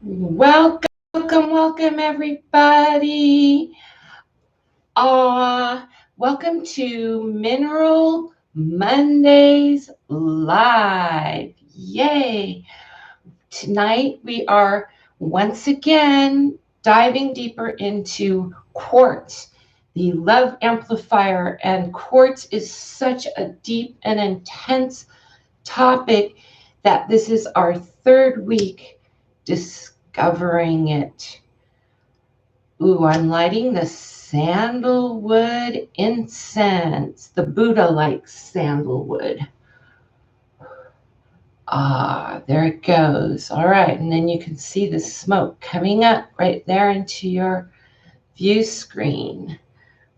Welcome, welcome everybody. Welcome to Mineral Mondays Live. Yay! Tonight we are once again diving deeper into quartz, the love amplifier, and quartz is such a deep and intense topic that this is our third week discovering it. Ooh, I'm lighting the sandalwood incense, the Buddha-like sandalwood. There it goes. All right, and then you can see the smoke coming up right there into your view screen.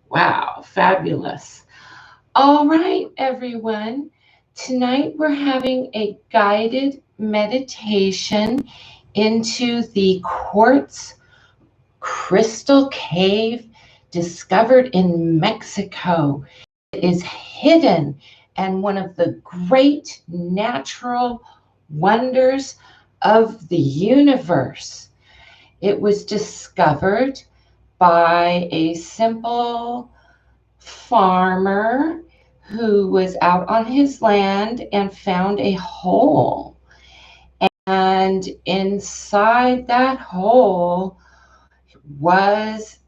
Wow, fabulous. All right, everyone. Tonight we're having a guided meditation into the quartz crystal cave discovered in Mexico. It is hidden and one of the great natural wonders of the universe. It was discovered by a simple farmer who was out on his land and found a hole. And inside that hole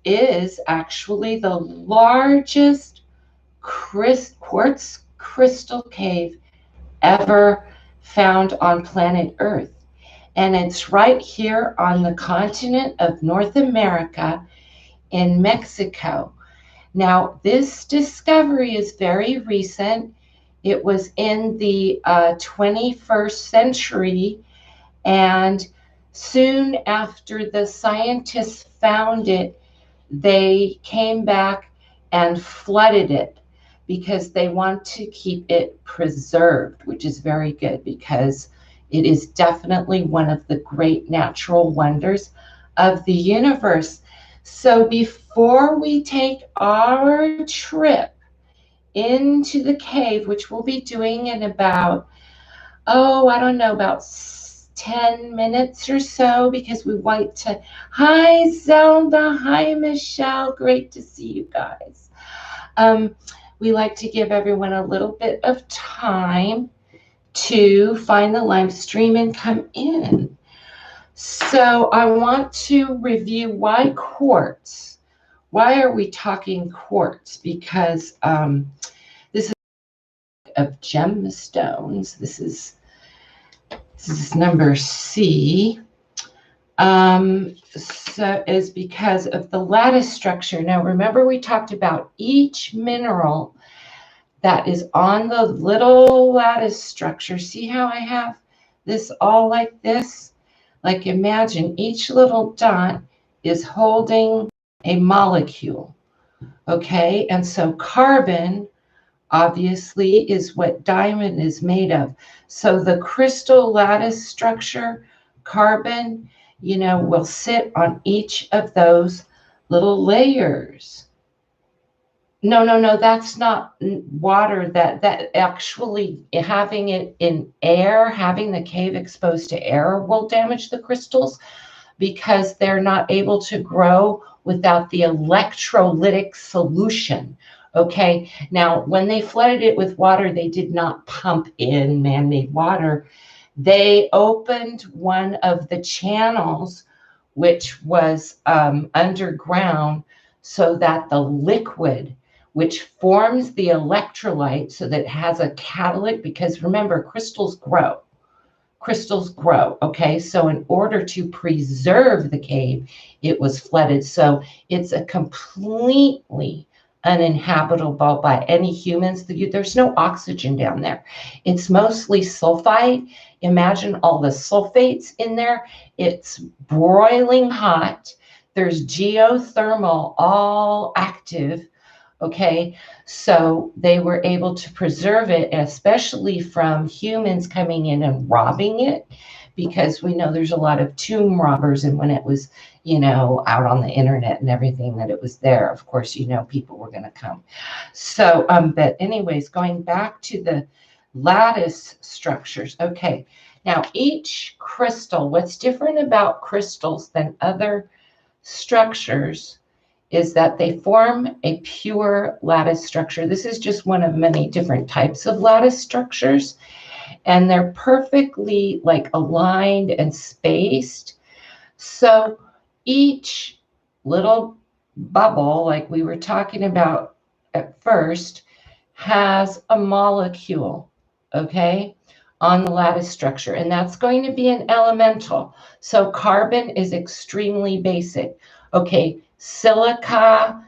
is actually the largest quartz crystal cave ever found on planet Earth. And it's right here on the continent of North America in Mexico. Now, this discovery is very recent. It was in the 21st century, and soon after the scientists found it, they came back and flooded it because they want to keep it preserved, which is very good because it is definitely one of the great natural wonders of the universe. So before we take our trip into the cave, which we'll be doing in about, about 10 minutes or so, because we want to. Hi, Zelda. Hi, Michelle. Great to see you guys. We like to give everyone a little bit of time to find the live stream and come in. So I want to review why quartz. Why are we talking quartz? Because this is of gemstones. This is number C. So is because of the lattice structure. Now remember we talked about each mineral that is on the little lattice structure. See how I have this all like this? Like imagine each little dot is holding a molecule. Okay, and so carbon obviously is what diamond is made of. So the crystal lattice structure, carbon, will sit on each of those little layers. No, that's not water. That actually having it in air, having the cave exposed to air will damage the crystals because they're not able to grow without the electrolytic solution. Okay, now when they flooded it with water, they did not pump in man-made water. They opened one of the channels, which was underground, so that the liquid, which forms the electrolyte, so that it has a catalytic, because remember, crystals grow. Okay, so in order to preserve the cave, it was flooded. So it's a completely uninhabitable by any humans. There's no oxygen down there. It's mostly sulfide. Imagine all the sulfates in there. It's broiling hot. There's geothermal all active. Okay, so they were able to preserve it, especially from humans coming in and robbing it, because we know there's a lot of tomb robbers, and when it was, out on the internet and everything that it was there, of course, people were going to come. So, but anyways, going back to lattice structures. Okay, now each crystal, what's different about crystals than other structures is that they form a pure lattice structure. This is just one of many different types of lattice structures, and they're perfectly like aligned and spaced. So each little bubble, like we were talking about at first, has a molecule, okay, on the lattice structure, and that's going to be an elemental. So carbon is extremely basic. Okay, silicon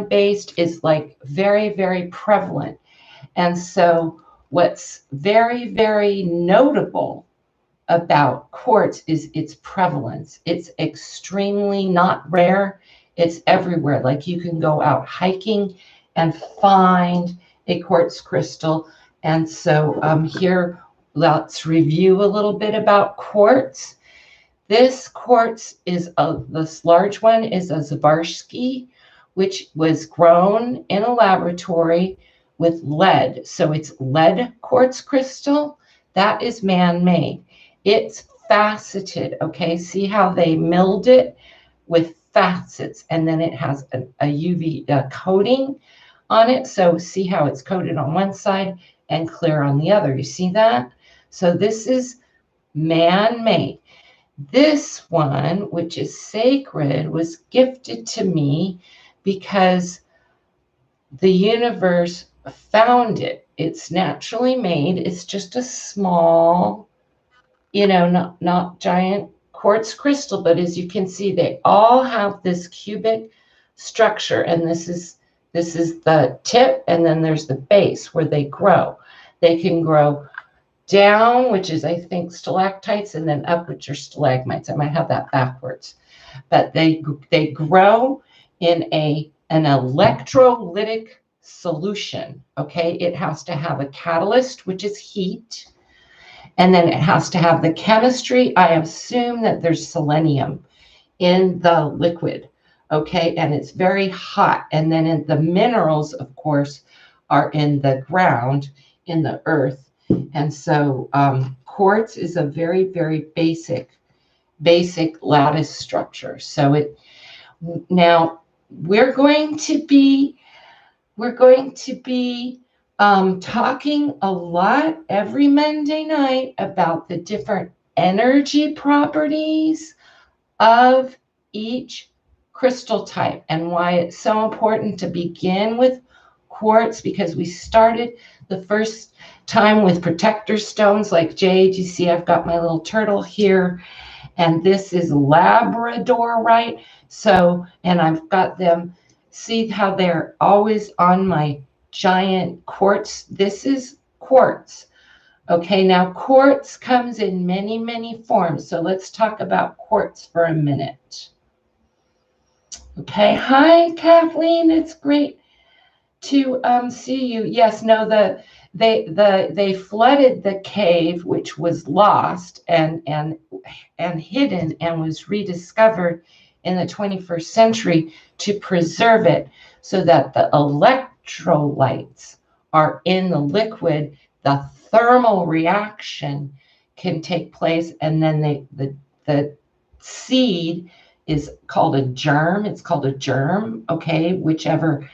based is like very, very prevalent. And so what's very, very notable about quartz is its prevalence. It's extremely not rare. It's everywhere. Like you can go out hiking and find a quartz crystal. And so here, let's review a little bit about quartz. This quartz is this large one is a Zavarsky, which was grown in a laboratory with lead. So it's lead quartz crystal. That is man-made. It's faceted, okay? See how they milled it with facets, and then it has a UV coating on it. So see how it's coated on one side and clear on the other. You see that? So this is man-made. This one, which is sacred, was gifted to me because the universe found it. It's naturally made. It's just a small, not giant quartz crystal, but as you can see, they all have this cubic structure, and this is the tip, and then there's the base where they grow. They can grow down, which is, I think, stalactites, and then up, which are stalagmites. I might have that backwards. But they grow in an electrolytic solution, okay? It has to have a catalyst, which is heat, and then it has to have the chemistry. I assume that there's selenium in the liquid, okay? And it's very hot. And then the minerals, of course, are in the ground, in the earth. And so quartz is a very, very basic lattice structure. So now we're going to be talking a lot every Monday night about the different energy properties of each crystal type and why it's so important to begin with quartz, because we started the first time with protector stones like jade. You see, I've got my little turtle here, and this is labradorite. So, and I've got them, see how they're always on my giant quartz. This is quartz. Okay, now quartz comes in many, many forms. So let's talk about quartz for a minute. Okay, hi, Kathleen. It's great to see you. Yes, no, they flooded the cave, which was lost and hidden, and was rediscovered in the 21st century to preserve it so that the electrolytes are in the liquid. The thermal reaction can take place, and then the seed is called a germ. It's called a germ, okay, whichever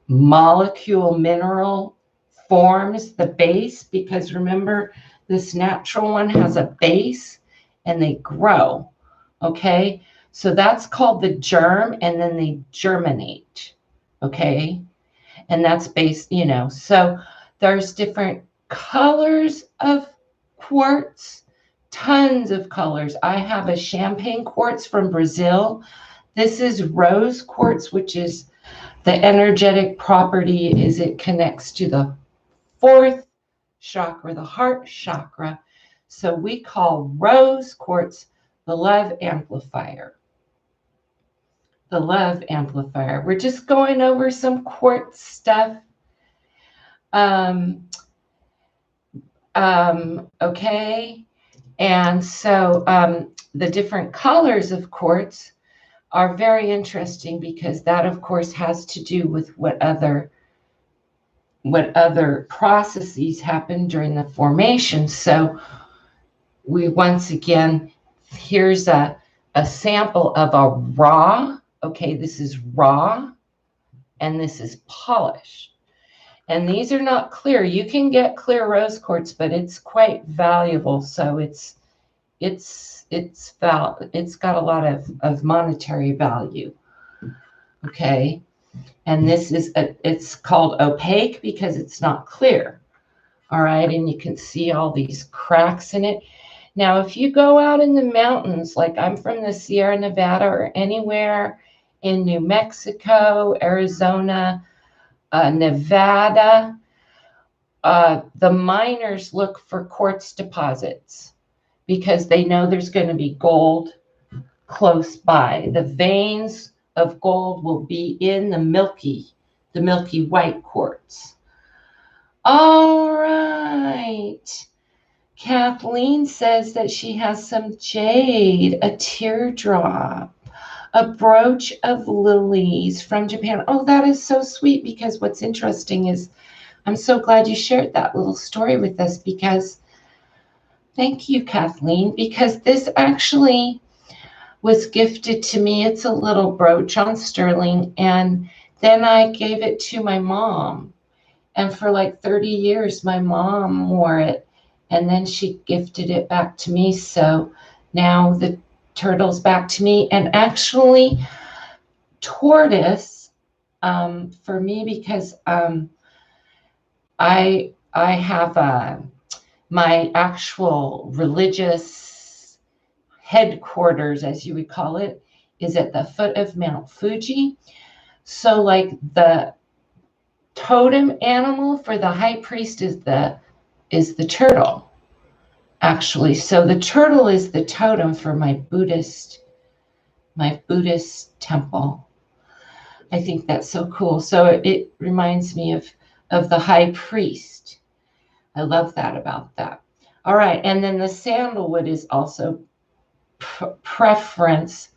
molecule mineral forms the base, because remember, this natural one has a base and they grow, okay? So that's called the germ, and then they germinate, okay? And that's based, so there's different colors of quartz, tons of colors. I have a champagne quartz from Brazil. This is rose quartz, which is the energetic property is it connects to the fourth chakra, the heart chakra. So we call rose quartz the love amplifier. The love amplifier. We're just going over some quartz stuff. Okay. And so the different colors of quartz are very interesting, because that, of course, has to do with what other what other processes happen during the formation. So we once again, here's a sample of a raw. Okay, this is raw, and this is polished. And these are not clear. You can get clear rose quartz, but it's quite valuable. So it's got a lot of monetary value. Okay, and this is it's called opaque because it's not clear. All right, and you can see all these cracks in it. Now, if you go out in the mountains, like I'm from the Sierra Nevada or anywhere in New Mexico, Arizona, Nevada, the miners look for quartz deposits because they know there's going to be gold close by. The veins of gold will be in the milky white quartz. All right. Kathleen says that she has some jade, a teardrop, a brooch of lilies from Japan. Oh, that is so sweet, because what's interesting is I'm so glad you shared that little story with us, because thank you, Kathleen, because this actually was gifted to me. It's a little brooch on sterling, and then I gave it to my mom. And for like 30 years, my mom wore it, and then she gifted it back to me. So now the turtle's back to me. And actually, tortoise for me, because I have my actual religious headquarters, as you would call it, is at the foot of Mount Fuji. So like the totem animal for the high priest is the turtle, actually. So the turtle is the totem for my Buddhist temple. I think that's so cool. So it reminds me of the high priest. I love that about that. All right, and then the sandalwood is also a preference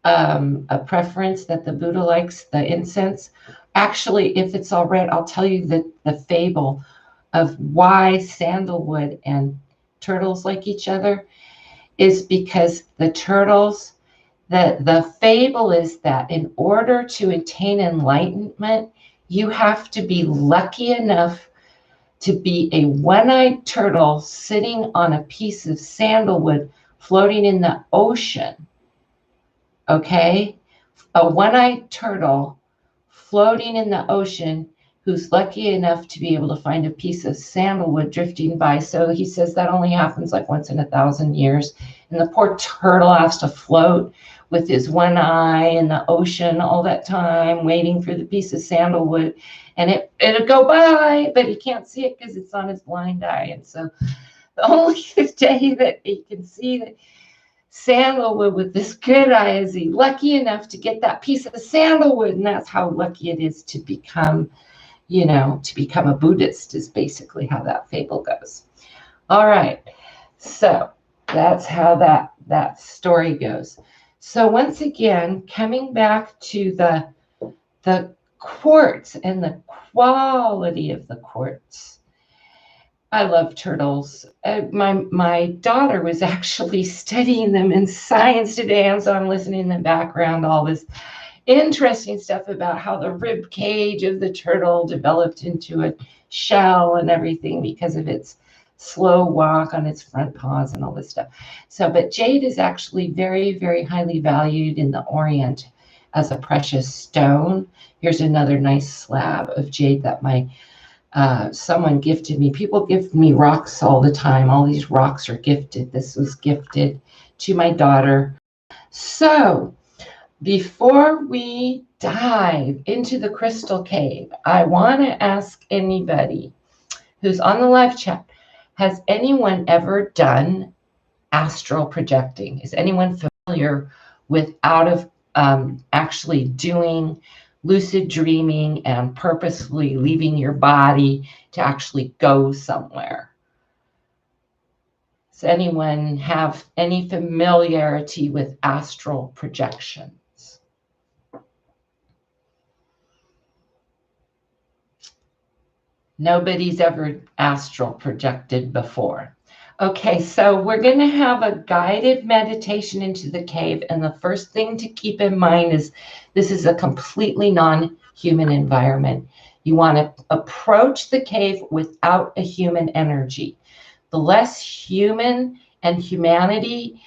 that the Buddha likes, the incense. Actually, if it's all right, I'll tell you the fable of why sandalwood and turtles like each other is because the turtles, the fable is that in order to attain enlightenment, you have to be lucky enough to be a one-eyed turtle sitting on a piece of sandalwood floating in the ocean. Okay? A one-eyed turtle floating in the ocean who's lucky enough to be able to find a piece of sandalwood drifting by. So he says that only happens like once in 1,000 years. And the poor turtle has to float with his one eye in the ocean all that time, waiting for the piece of sandalwood. And it'll go by, but he can't see it because it's on his blind eye. And so the only day that he can see the sandalwood with this good eye is he lucky enough to get that piece of sandalwood. And that's how lucky it is to become, a Buddhist, is basically how that fable goes. All right. So that's how that story goes. So once again, coming back to the quartz and the quality of the quartz. I love turtles. My daughter was actually studying them in science today, and so I'm listening in the background, all this interesting stuff about how the rib cage of the turtle developed into a shell and everything because of its slow walk on its front paws and all this stuff. So, but jade is actually very, very highly valued in the Orient as a precious stone. Here's another nice slab of jade that someone gifted me. People give me rocks all the time. All these rocks are gifted. This was gifted to my daughter. So before we dive into the crystal cave, I want to ask anybody who's on the live chat, has anyone ever done astral projecting? Is anyone familiar with actually doing lucid dreaming and purposefully leaving your body to actually go somewhere? Does anyone have any familiarity with astral projections? Nobody's ever astral projected before. Okay, so we're going to have a guided meditation into the cave. And the first thing to keep in mind is this is a completely non-human environment. You want to approach the cave without a human energy. The less human and humanity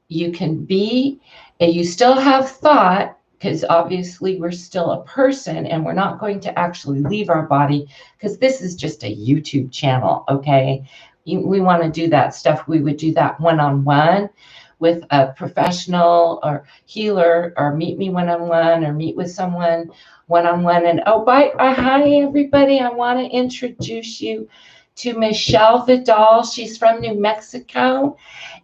you can be, and you still have thought, because obviously we're still a person and we're not going to actually leave our body, because this is just a YouTube channel, okay? We want to do that stuff. We would do that one-on-one with a professional or healer, or meet me one-on-one, or meet with someone one-on-one. And hi everybody, I want to introduce you to Michelle Vidal. She's from New Mexico,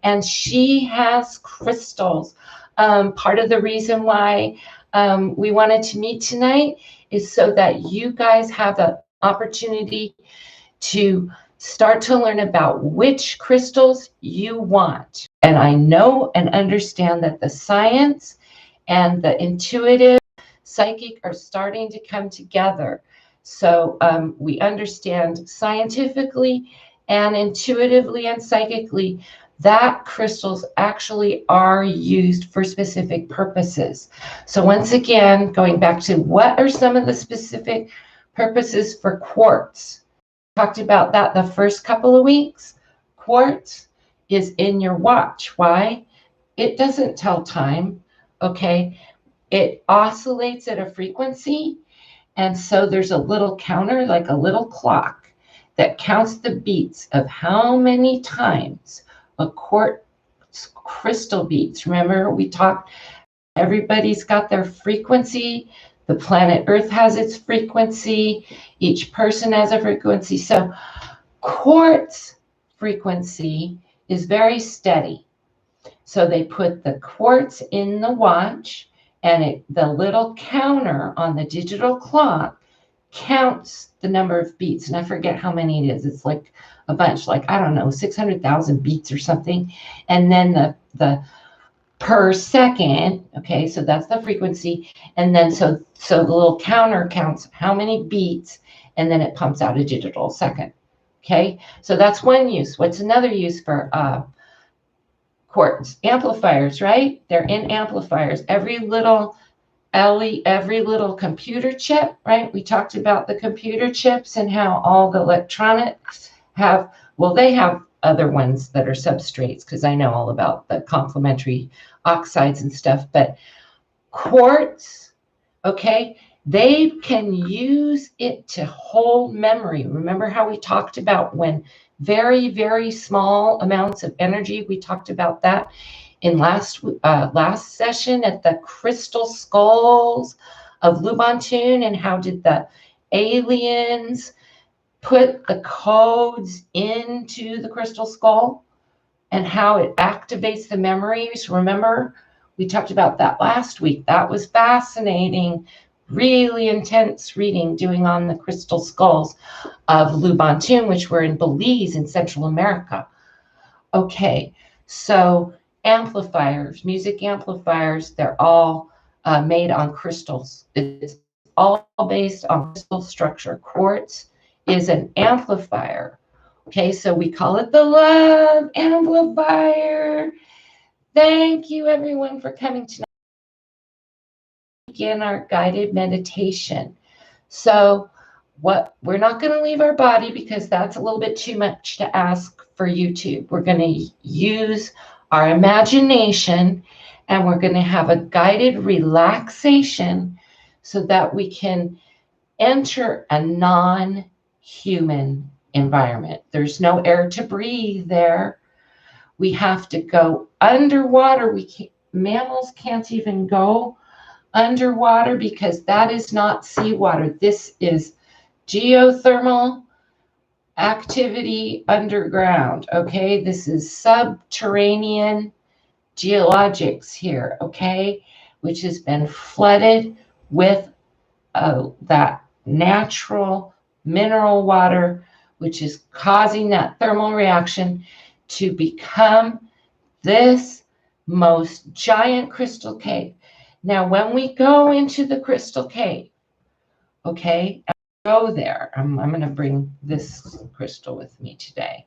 and she has crystals. Part of the reason why we wanted to meet tonight is so that you guys have the opportunity to start to learn about which crystals you want. And I know and understand that the science and the intuitive psychic are starting to come together. So we understand scientifically and intuitively and psychically that crystals actually are used for specific purposes. So once again, going back to what are some of the specific purposes for quartz? Talked about that the first couple of weeks. Quartz is in your watch. Why? It doesn't tell time, okay? It oscillates at a frequency, and so there's a little counter, like a little clock, that counts the beats of how many times a quartz crystal beats. Remember, we talked, everybody's got their frequency. The planet Earth has its frequency. Each person has a frequency. So quartz frequency is very steady. So they put the quartz in the watch, and the little counter on the digital clock counts the number of beats. And I forget how many it is. It's like a bunch, like, I don't know, 600,000 beats or something. And then the per second, okay, so that's the frequency. And then so the little counter counts how many beats, and then it pumps out a digital second. Okay, so that's one use. What's another use for quartz? Amplifiers, right? They're in amplifiers. Every little computer chip, right? We talked about the computer chips and how all the electronics have, well, they have other ones that are substrates, because I know all about the complementary oxides and stuff. But quartz, okay, they can use it to hold memory. Remember how we talked about when very, very small amounts of energy, we talked about that in last session at the crystal skulls of Lubantun, and how did the aliens put the codes into the crystal skull and how it activates the memories. Remember, we talked about that last week. That was fascinating, really intense reading doing on the crystal skulls of Lubantun, which were in Belize in Central America. Okay, so amplifiers, music amplifiers, they're all made on crystals. It's all based on crystal structure. Quartz is an amplifier. Okay, so we call it the love amplifier. Thank you everyone for coming tonight. Begin our guided meditation. So we're not going to leave our body, because that's a little bit too much to ask for YouTube. We're going to use our imagination, and we're going to have a guided relaxation so that we can enter a non-human environment. There's no air to breathe there. We have to go underwater. Mammals can't even go underwater, because that is not seawater. This is geothermal activity underground. Okay, this is subterranean geologics here, okay, which has been flooded with that natural mineral water, which is causing that thermal reaction to become this most giant crystal cave. Now, when we go into the crystal cave, okay, go there, I'm going to bring this crystal with me today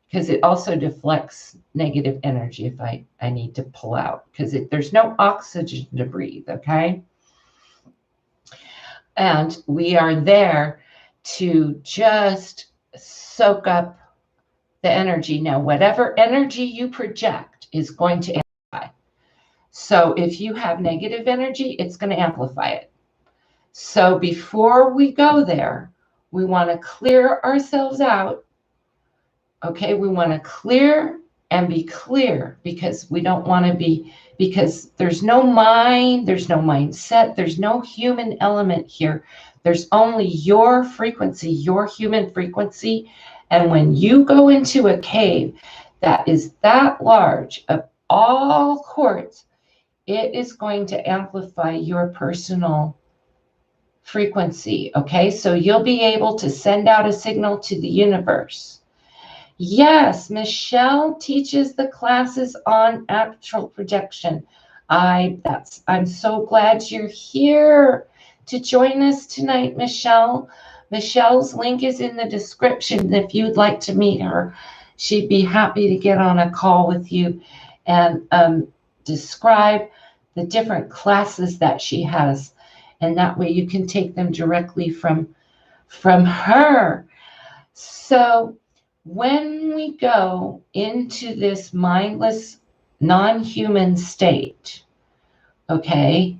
because it also deflects negative energy if I need to pull out, because there's no oxygen to breathe, okay? And we are there to just soak up the energy. Now, whatever energy you project is going to amplify. So if you have negative energy, it's going to amplify it. So before we go there, we want to clear ourselves out. Okay, we want to clear and be clear, because we don't want to be, because there's no mind, there's no mindset, there's no human element here. There's only your frequency, your human frequency. And when you go into a cave that is that large of all quartz, it is going to amplify your personal frequency. Okay, so you'll be able to send out a signal to the universe. Yes, Michelle teaches the classes on astral projection. I'm so glad you're here to join us tonight, Michelle. Michelle's link is in the description. If you'd like to meet her, she'd be happy to get on a call with you and describe the different classes that she has. And that way you can take them directly from her. So when we go into this mindless, non-human state, okay,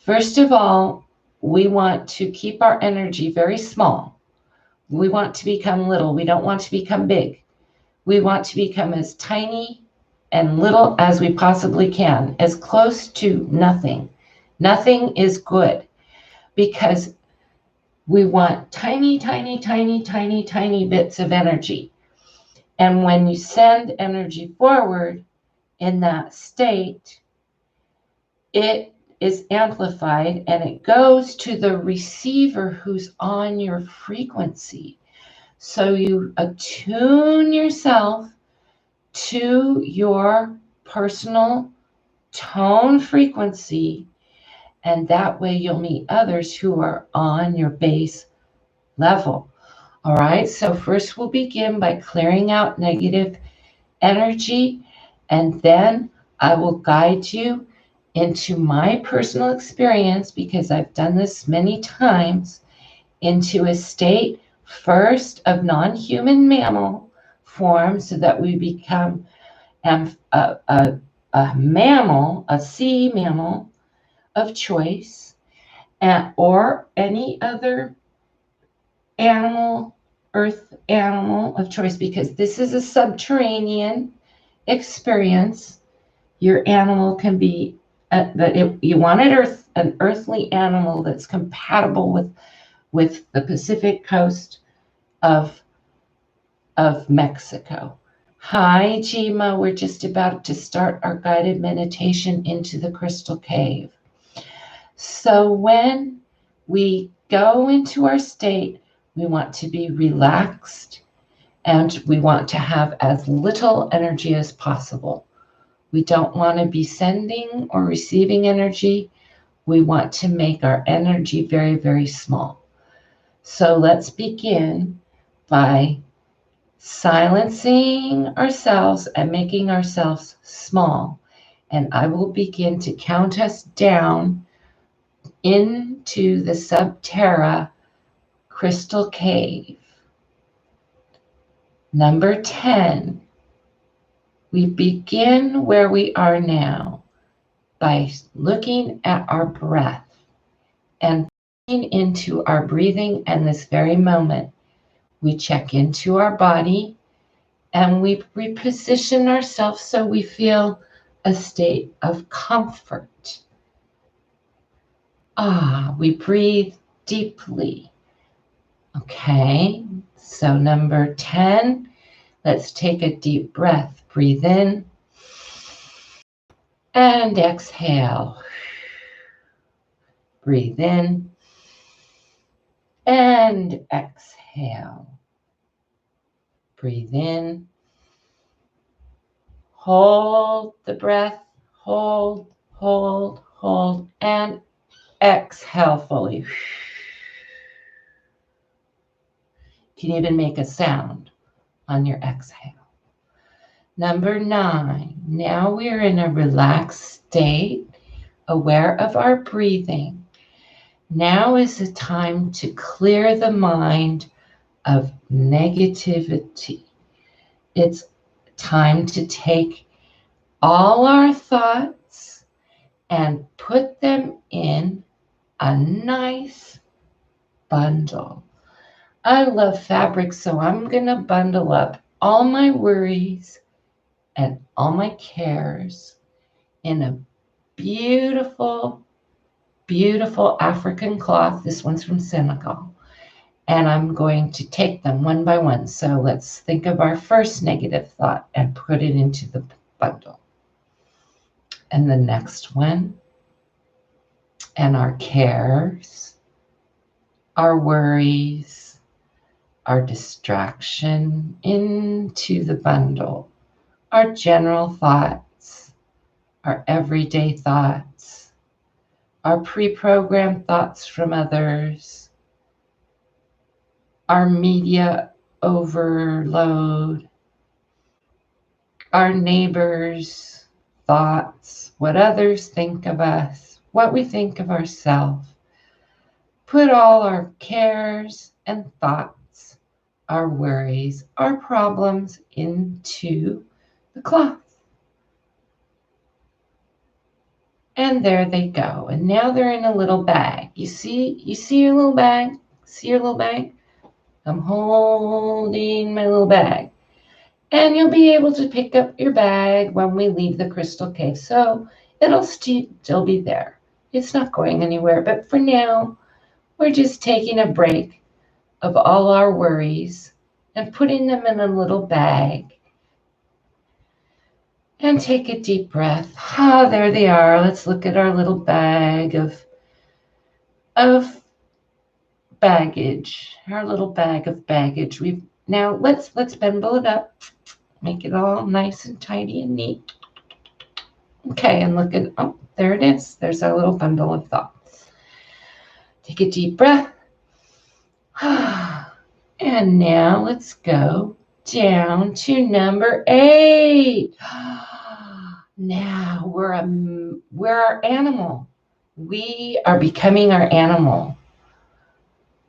first of all, we want to keep our energy very small. We want to become little. We don't want to become big. We want to become as tiny and little as we possibly can, as close to nothing. Nothing is good, because we want tiny, tiny, tiny, tiny, tiny bits of energy. And when you send energy forward in that state, it is amplified and it goes to the receiver who's on your frequency. So you attune yourself to your personal tone frequency, and that way you'll meet others who are on your base level. All right, so first we'll begin by clearing out negative energy, and then I will guide you into my personal experience, because I've done this many times, into a state first of non-human mammal form, so that we become a mammal, a sea mammal of choice, or any other animal, earth animal of choice, because this is a subterranean experience. Your animal can be you want an earthly animal that's compatible with the Pacific coast of Mexico. Hi, Jima. We're just about to start our guided meditation into the crystal cave. So when we go into our state, we want to be relaxed, and we want to have as little energy as possible. We don't want to be sending or receiving energy. We want to make our energy very, very small. So let's begin by silencing ourselves and making ourselves small. And I will begin to count us down into the Subterra crystal cave. Number 10. We begin where we are now by looking at our breath and breathing into our breathing. And this very moment, we check into our body and we reposition ourselves so we feel a state of comfort. We breathe deeply. Okay, so number 10, let's take a deep breath. Breathe in and exhale. Breathe in and exhale. Breathe in. Hold the breath. Hold, hold, hold, and exhale fully. You can even make a sound on your exhale. Number 9, now we're in a relaxed state, aware of our breathing. Now is the time to clear the mind of negativity. It's time to take all our thoughts and put them in a nice bundle. I love fabric, so I'm going to bundle up all my worries and all my cares in a beautiful, beautiful African cloth. This one's from Senegal. And I'm going to take them one by one. So let's think of our first negative thought and put it into the bundle. And the next one, and our cares, our worries, our distraction into the bundle, our general thoughts, our everyday thoughts, our pre-programmed thoughts from others, our media overload, our neighbors' thoughts, what others think of us, what we think of ourselves. Put all our cares and thoughts, our worries, our problems into the cloth. And there they go. And now they're in a little bag. You see your little bag? See your little bag? I'm holding my little bag. And you'll be able to pick up your bag when we leave the crystal cave. So it'll still be there. It's not going anywhere. But for now, we're just taking a break of all our worries and putting them in a little bag. And take a deep breath. Ah, there they are. Let's look at our little bag of baggage. Our little bag of baggage. Now let's bundle it up. Make it all nice and tidy and neat. Okay, and look at, oh, there it is. There's our little bundle of thoughts. Take a deep breath. And now let's go down to number 8. Now we're our animal. We are becoming our animal.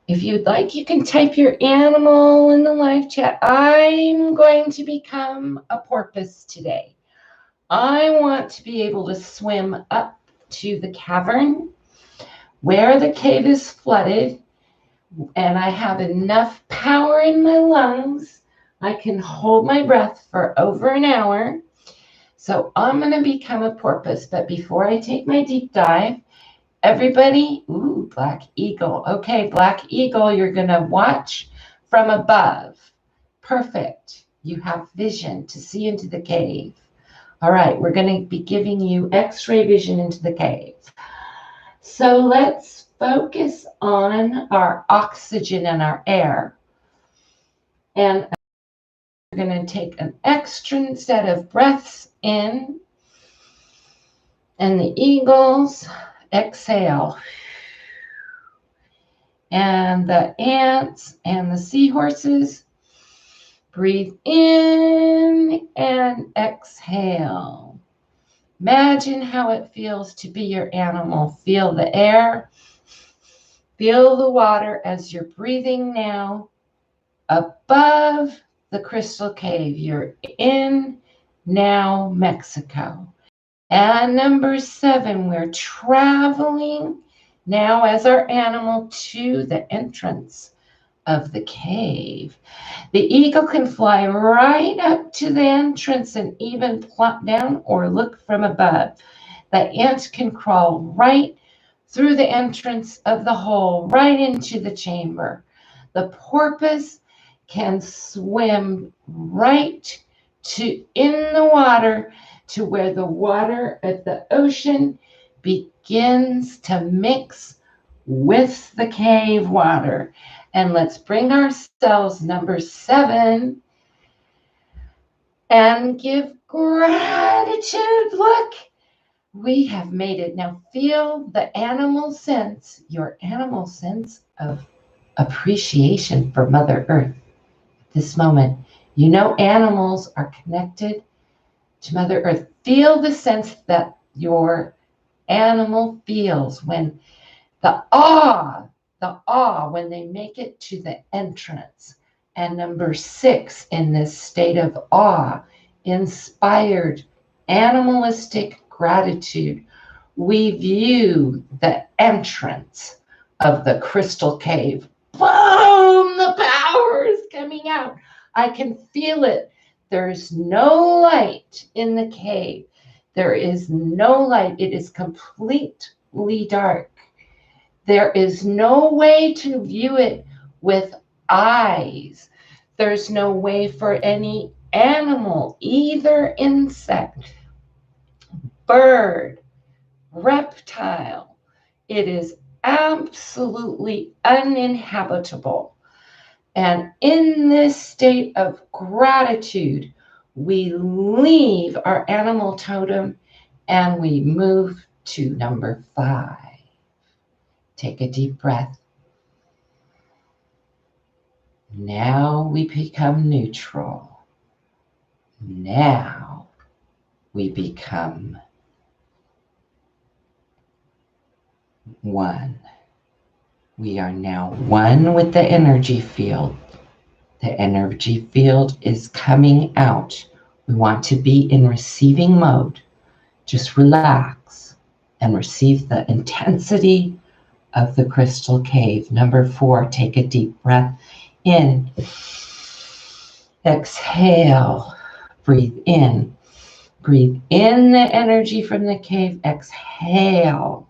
If you'd like, you can type your animal in the live chat. I'm going to become a porpoise today. I want to be able to swim up to the cavern where the cave is flooded, and I have enough power in my lungs. I can hold my breath for over an hour. So I'm going to become a porpoise. But before I take my deep dive, everybody, ooh, Black Eagle. Okay, Black Eagle, you're going to watch from above. Perfect. You have vision to see into the cave. All right, we're going to be giving you X-ray vision into the cave. So let's focus on our oxygen and our air. And we're going to take an extra set of breaths in. And the eagles exhale. And the ants and the seahorses breathe in and exhale. Imagine how it feels to be your animal. Feel the air. Feel the water as you're breathing now above the crystal cave. You're in now Mexico. And number 7, we're traveling now as our animal to the entrance of the cave. The eagle can fly right up to the entrance and even plop down or look from above. The ant can crawl right through the entrance of the hole, right into the chamber. The porpoise can swim right in the water to where the water at the ocean begins to mix with the cave water. And let's bring ourselves number 7 and give gratitude. Look, we have made it. Now feel the animal sense, your animal sense of appreciation for Mother Earth at this moment. You know, animals are connected to Mother Earth. Feel the sense that your animal feels when the awe when they make it to the entrance. And number 6 in this state of awe, inspired animalistic gratitude, we view the entrance of the crystal cave. Boom! The power is coming out. I can feel it. There's no light in the cave. There is no light. It is completely dark. There is no way to view it with eyes. There's no way for any animal, either insect, bird, reptile. It is absolutely uninhabitable. And in this state of gratitude, we leave our animal totem and we move to number 5. Take a deep breath. Now we become neutral. Now we become 1. We are now 1 with the energy field. The energy field is coming out. We want to be in receiving mode. Just relax and receive the intensity of the crystal cave. Number 4, take a deep breath in. Exhale. Breathe in. Breathe in the energy from the cave. Exhale.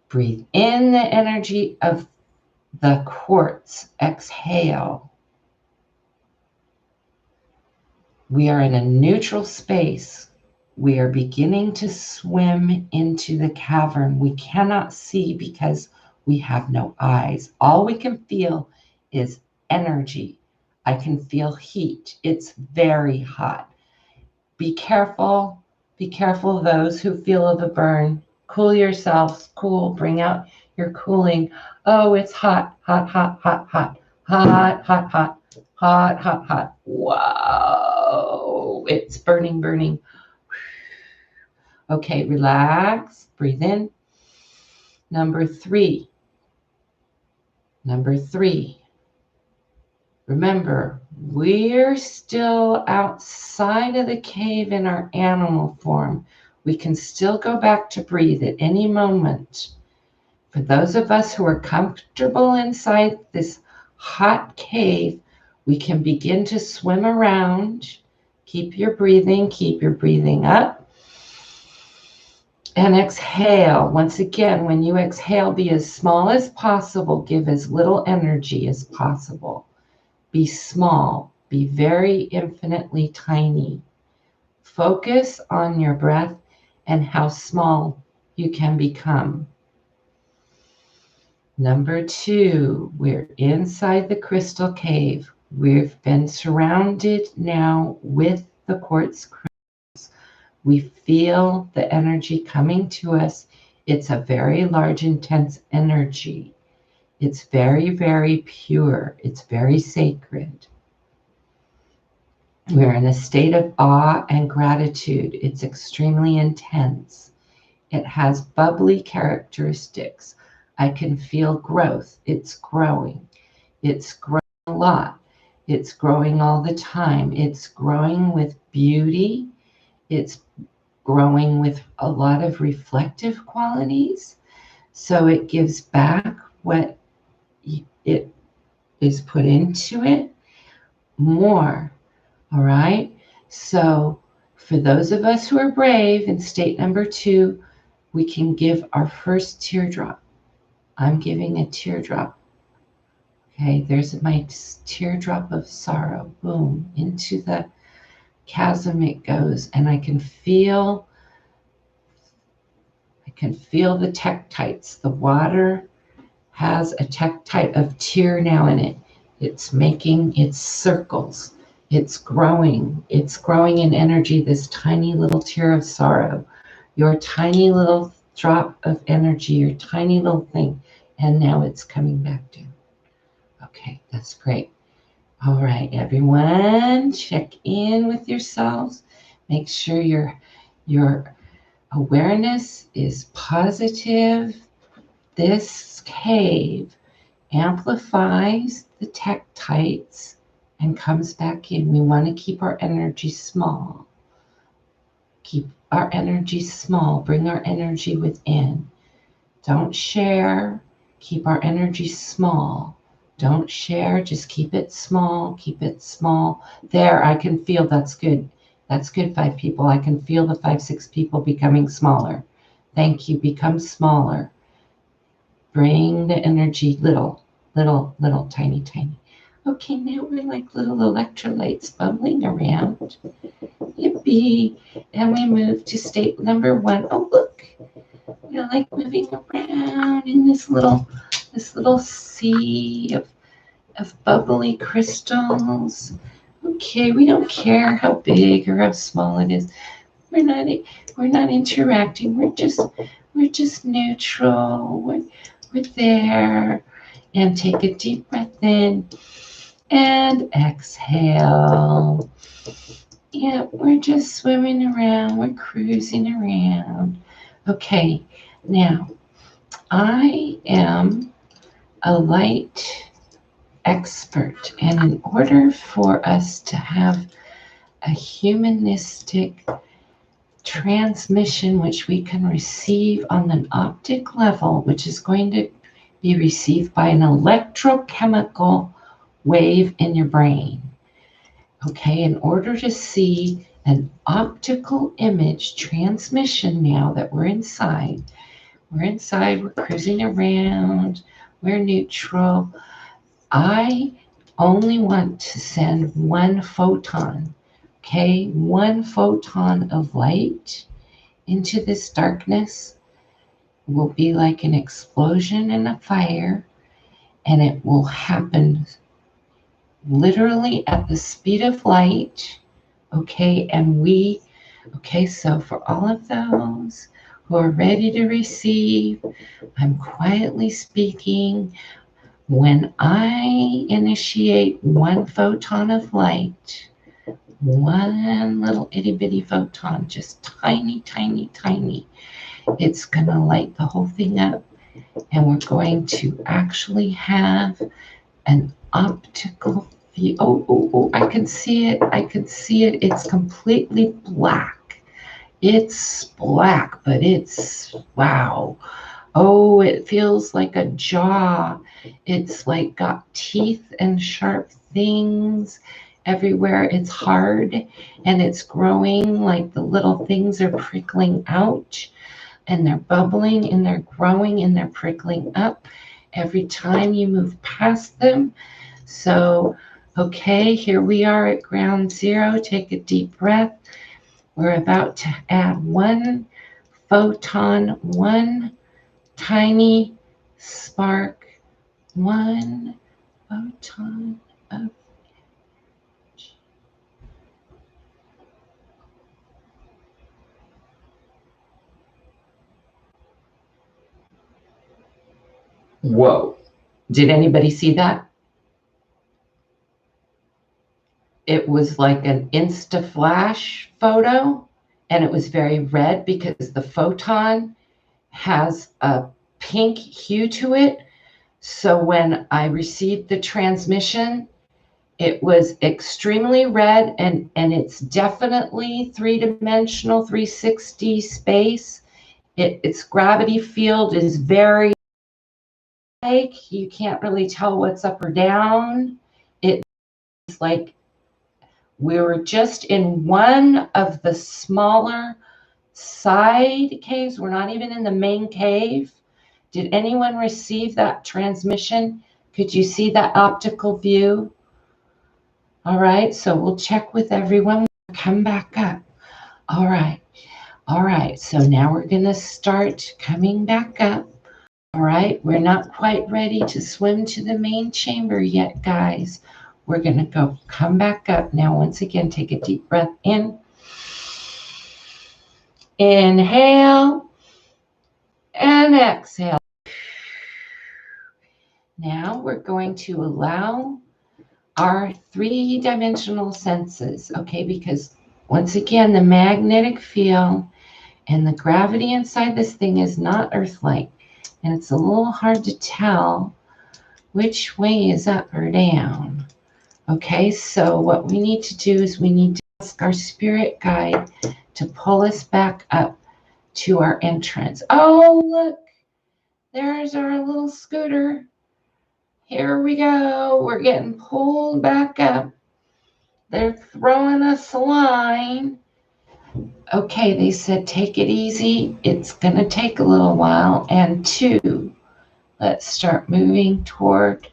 Breathe in the energy of the quartz. Exhale. We are in a neutral space. We are beginning to swim into the cavern. We cannot see because we have no eyes. All we can feel is energy. I can feel heat. It's very hot. Be careful. Be careful of those who feel the burn. Cool yourselves. Cool. Bring out your cooling. Oh, it's hot, hot, hot, hot, hot, hot, hot, hot, hot, hot, hot. Whoa. It's burning, burning. Okay, relax. Breathe in. Number 3. Number 3. Remember, we're still outside of the cave in our animal form. We can still go back to breathe at any moment. For those of us who are comfortable inside this hot cave, we can begin to swim around. Keep your breathing up. And exhale. Once again, when you exhale, be as small as possible. Give as little energy as possible. Be small. Be very infinitely tiny. Focus on your breath and how small you can become. Number 2, we're inside the crystal cave. We've been surrounded now with the quartz crystals. We feel the energy coming to us. It's a very large, intense energy. It's very, very pure. It's very sacred. We're in a state of awe and gratitude. It's extremely intense. It has bubbly characteristics. I can feel growth. It's growing. It's growing a lot. It's growing all the time. It's growing with beauty. It's growing with a lot of reflective qualities. So it gives back what it is put into it more. All right. So for those of us who are brave in state number 2, we can give our first teardrop. I'm giving a teardrop. Okay, there's my teardrop of sorrow. Boom, into the chasm it goes, and I can feel the tektites. The water has a tektite of tear now in it. It's making its circles. It's growing. It's growing in energy, this tiny little tear of sorrow. Your tiny little drop of energy, your tiny little thing. And now it's coming back down. Okay, that's great. All right, everyone, check in with yourselves. Make sure your awareness is positive. This cave amplifies the tektites and comes back in. We want to keep our energy small. Keep our energy small. Bring our energy within. Don't share. Keep our energy small. Don't share. Just keep it small. Keep it small. There, I can feel that's good. That's good, 5 people. I can feel the 5, 6 people becoming smaller. Thank you. Become smaller. Bring the energy little, tiny, tiny. Okay, now we're like little electrolytes bubbling around. Yippee. And we move to state number 1. Oh, look. We're like moving around in this little sea of bubbly crystals. Okay, we don't care how big or how small it is. We're not interacting. We're just neutral. We're there. And take a deep breath in and exhale. Yeah, we're just swimming around. We're cruising around. Okay, now I am a light expert, and in order for us to have a humanistic transmission which we can receive on an optic level, which is going to be received by an electrochemical wave in your brain. Okay, in order to see an optical image transmission, now that we're inside, we're cruising around, we're neutral. I only want to send 1 photon, okay? 1 photon of light into this darkness will be like an explosion in a fire, and it will happen literally at the speed of light, okay? So for all of those who are ready to receive, I'm quietly speaking. When I initiate 1 photon of light, 1 little itty bitty photon, just tiny, tiny, tiny, it's going to light the whole thing up, and we're going to actually have an optical view. Oh, I can see it. It's completely black. It's black, but it's, wow. Oh, it feels like a jaw. It's like got teeth and sharp things everywhere. It's hard, and it's growing, like the little things are prickling out, and they're bubbling, and they're growing, and they're prickling up every time you move past them. So, okay, here we are at ground zero. Take a deep breath. We're about to add 1 photon, 1 tiny spark, 1 photon of energy. Whoa. Did anybody see that? It was like an Insta flash photo, and it was very red because the photon has a pink hue to it. So when I received the transmission, it was extremely red, and it's definitely 3-dimensional, 360 space. Its gravity field is very like, you can't really tell what's up or down. It's like we were just in one of the smaller side caves. We're not even in the main cave. Did anyone receive that transmission? Could you see that optical view? All right, so we'll check with everyone. Come back up. All right, so now we're going to start coming back up. All right, we're not quite ready to swim to the main chamber yet, guys. We're going to come back up. Now, once again, take a deep breath in. Inhale and exhale. Now we're going to allow our three-dimensional senses, okay? Because once again, the magnetic field and the gravity inside this thing is not Earth-like. And it's a little hard to tell which way is up or down. Okay, so what we need to do is we need to ask our spirit guide to pull us back up to our entrance. Oh, look, there's our little scooter. Here we go. We're getting pulled back up. They're throwing us a line. Okay, they said take it easy. It's going to take a little while. And 2, let's start moving toward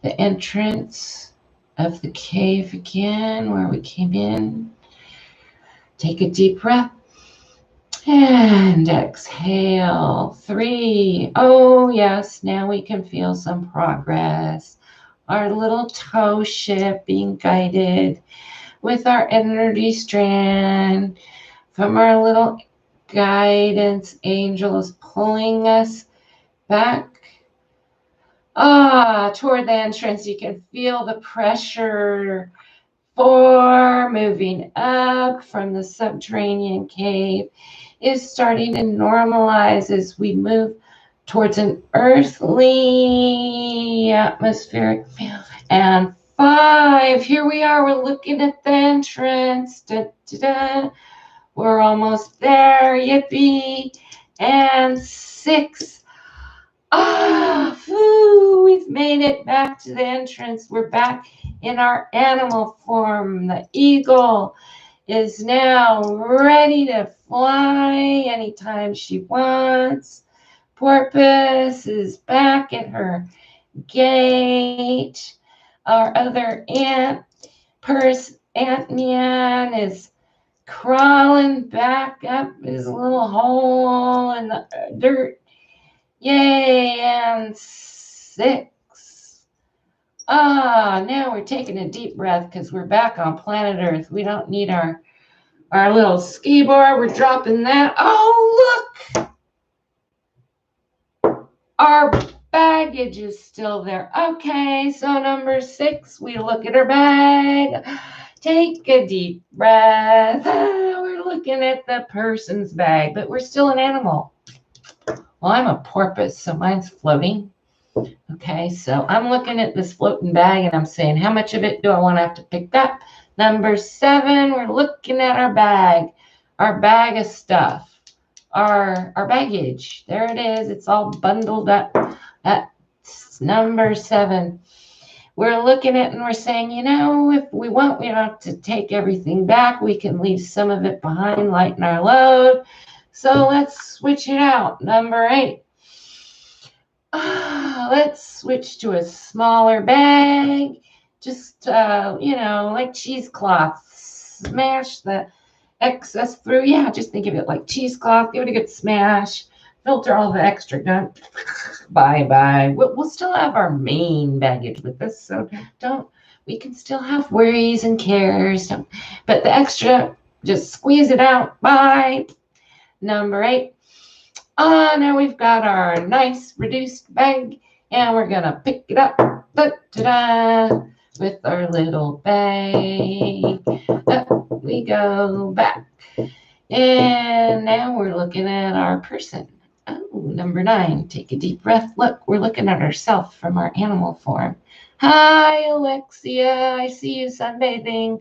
the entrance of the cave again where we came in. Take a deep breath and exhale. 3. Oh, yes, now we can feel some progress. Our little toe ship being guided with our energy strand from our little guidance angel is pulling us back toward the entrance. You can feel the pressure for moving up from the subterranean cave is starting to normalize as we move towards an earthly atmospheric field. And 5, here we are. We're looking at the entrance. Da, da, da. We're almost there. Yippee. And 6. We've made it back to the entrance. We're back in our animal form. The eagle is now ready to fly anytime she wants. Porpoise is back at her gate. Our other Ant-Man is crawling back up his little hole in the dirt. Yay, and 6. Now we're taking a deep breath because we're back on planet Earth. We don't need our little ski board. We're dropping that. Oh, look! Our baggage is still there. Okay, so number 6, we look at our bag. Take a deep breath. We're looking at the person's bag, but we're still an animal. Well, I'm a porpoise, so mine's floating. Okay, so I'm looking at this floating bag and I'm saying, how much of it do I want to have to pick up? Number 7, we're looking at our bag of stuff, our baggage. There it is. It's all bundled up. That's number 7. We're looking at it and we're saying, if we want, we don't have to take everything back. We can leave some of it behind, lighten our load. So let's switch it out. Number 8. Let's switch to a smaller bag. Just, like cheesecloth. Smash the excess through. Yeah, just think of it like cheesecloth. Give it a good smash. Filter all the extra gunk. Bye-bye. We'll still have our main baggage with us, so we can still have worries and cares. But the extra, just squeeze it out. Bye. Number 8. Now we've got our nice reduced bag, and we're going to pick it up with our little bag. Up we go back. And now we're looking at our person. Oh, number 9, take a deep breath. Look, we're looking at ourselves from our animal form. Hi, Alexia. I see you sunbathing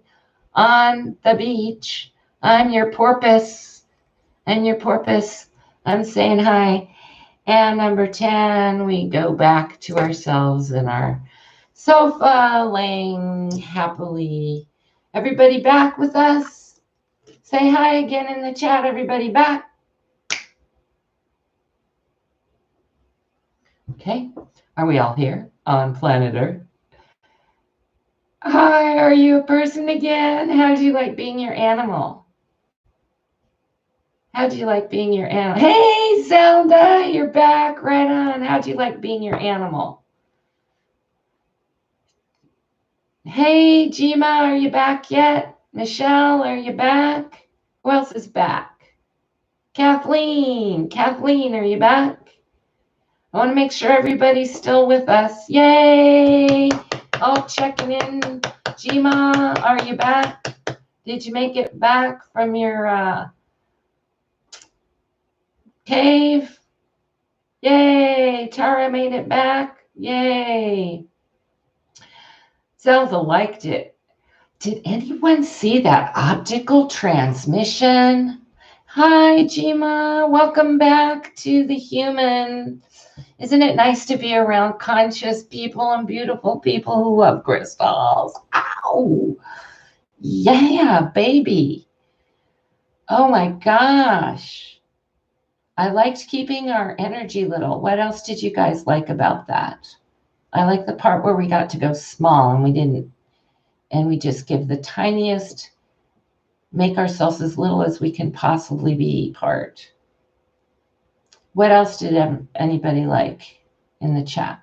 on the beach. I'm your porpoise. I'm saying hi. And number 10, we go back to ourselves in our sofa, laying happily. Everybody back with us? Say hi again in the chat, everybody back. Okay, are we all here on planet Earth? Hi, are you a person again? How do you like being your animal? How do you like being your animal? Hey, Zelda, you're back. Right on. How do you like being your animal? Hey, Jima, are you back yet? Michelle, are you back? Who else is back? Kathleen, are you back? I want to make sure everybody's still with us. Yay! All checking in. Jima, are you back? Did you make it back from your cave? Yay! Tara made it back. Yay! Zelda liked it. Did anyone see that optical transmission? Hi, Jima. Welcome back to the human. Isn't it nice to be around conscious people and beautiful people who love crystals? Ow! Yeah, baby. Oh my gosh. I liked keeping our energy little. What else did you guys like about that? I like the part where we got to go small and we just give the tiniest, make ourselves as little as we can possibly be part. What else did anybody like in the chat?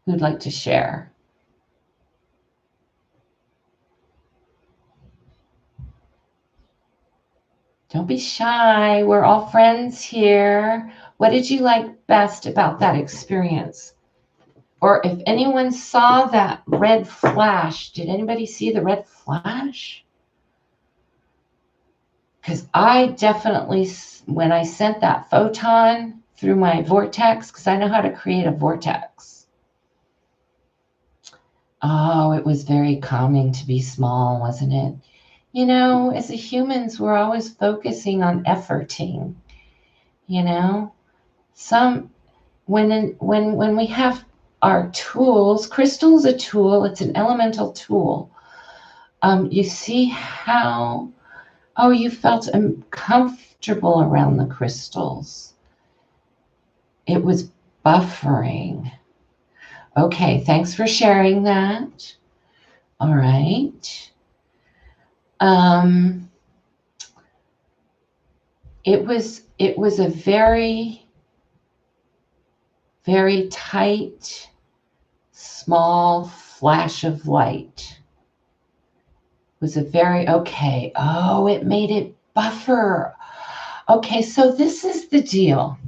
Who'd like to share? Don't be shy. We're all friends here. What did you like best about that experience? Or if anyone saw that red flash, did anybody see the red flash? Because I definitely, when I sent that photon through my vortex, because I know how to create a vortex. Oh, it was very calming to be small, wasn't it? You know, as humans, we're always focusing on efforting, you know? When we have our tools, crystal is a tool, it's an elemental tool. You see how, oh, you felt uncomfortable around the crystals. It was buffering. Okay, thanks for sharing that. All right. It was a very, very tight, small flash of light. It was a very, okay. Oh, it made it buffer. Okay, so this is the deal.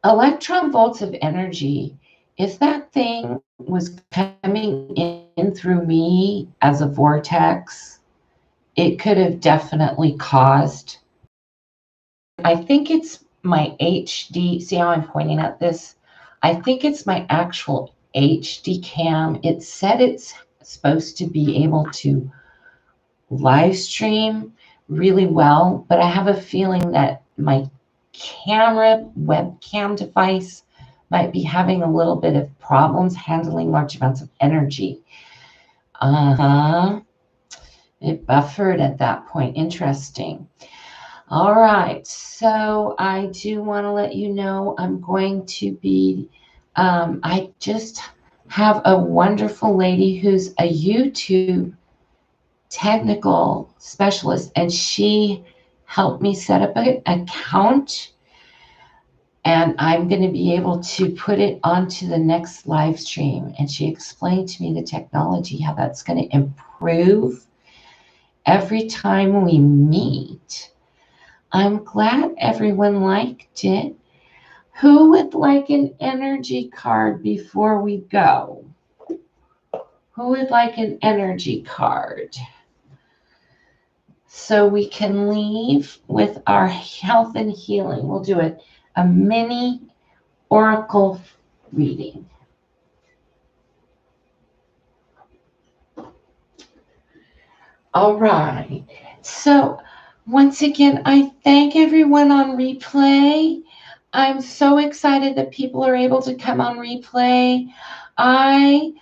Electron volts of energy, if that thing was coming in through me as a vortex, it could have definitely caused. I think it's my HD. See how I'm pointing at this? I think it's my actual HD cam. It said it's supposed to be able to live stream really well, but I have a feeling that my camera webcam device might be having a little bit of problems handling large amounts of energy. It buffered at that point. Interesting. All right, so I do want to let you know I'm going to be, I just have a wonderful lady who's a YouTube technical specialist, and she helped me set up an account, and I'm going to be able to put it onto the next live stream. And she explained to me the technology, how that's going to improve every time we meet. I'm glad everyone liked it. Who would like an energy card before we go? Who would like an energy card? So we can leave with our health and healing. We'll do a mini oracle reading. All right. So once again, I thank everyone on replay. I'm so excited that people are able to come on replay. I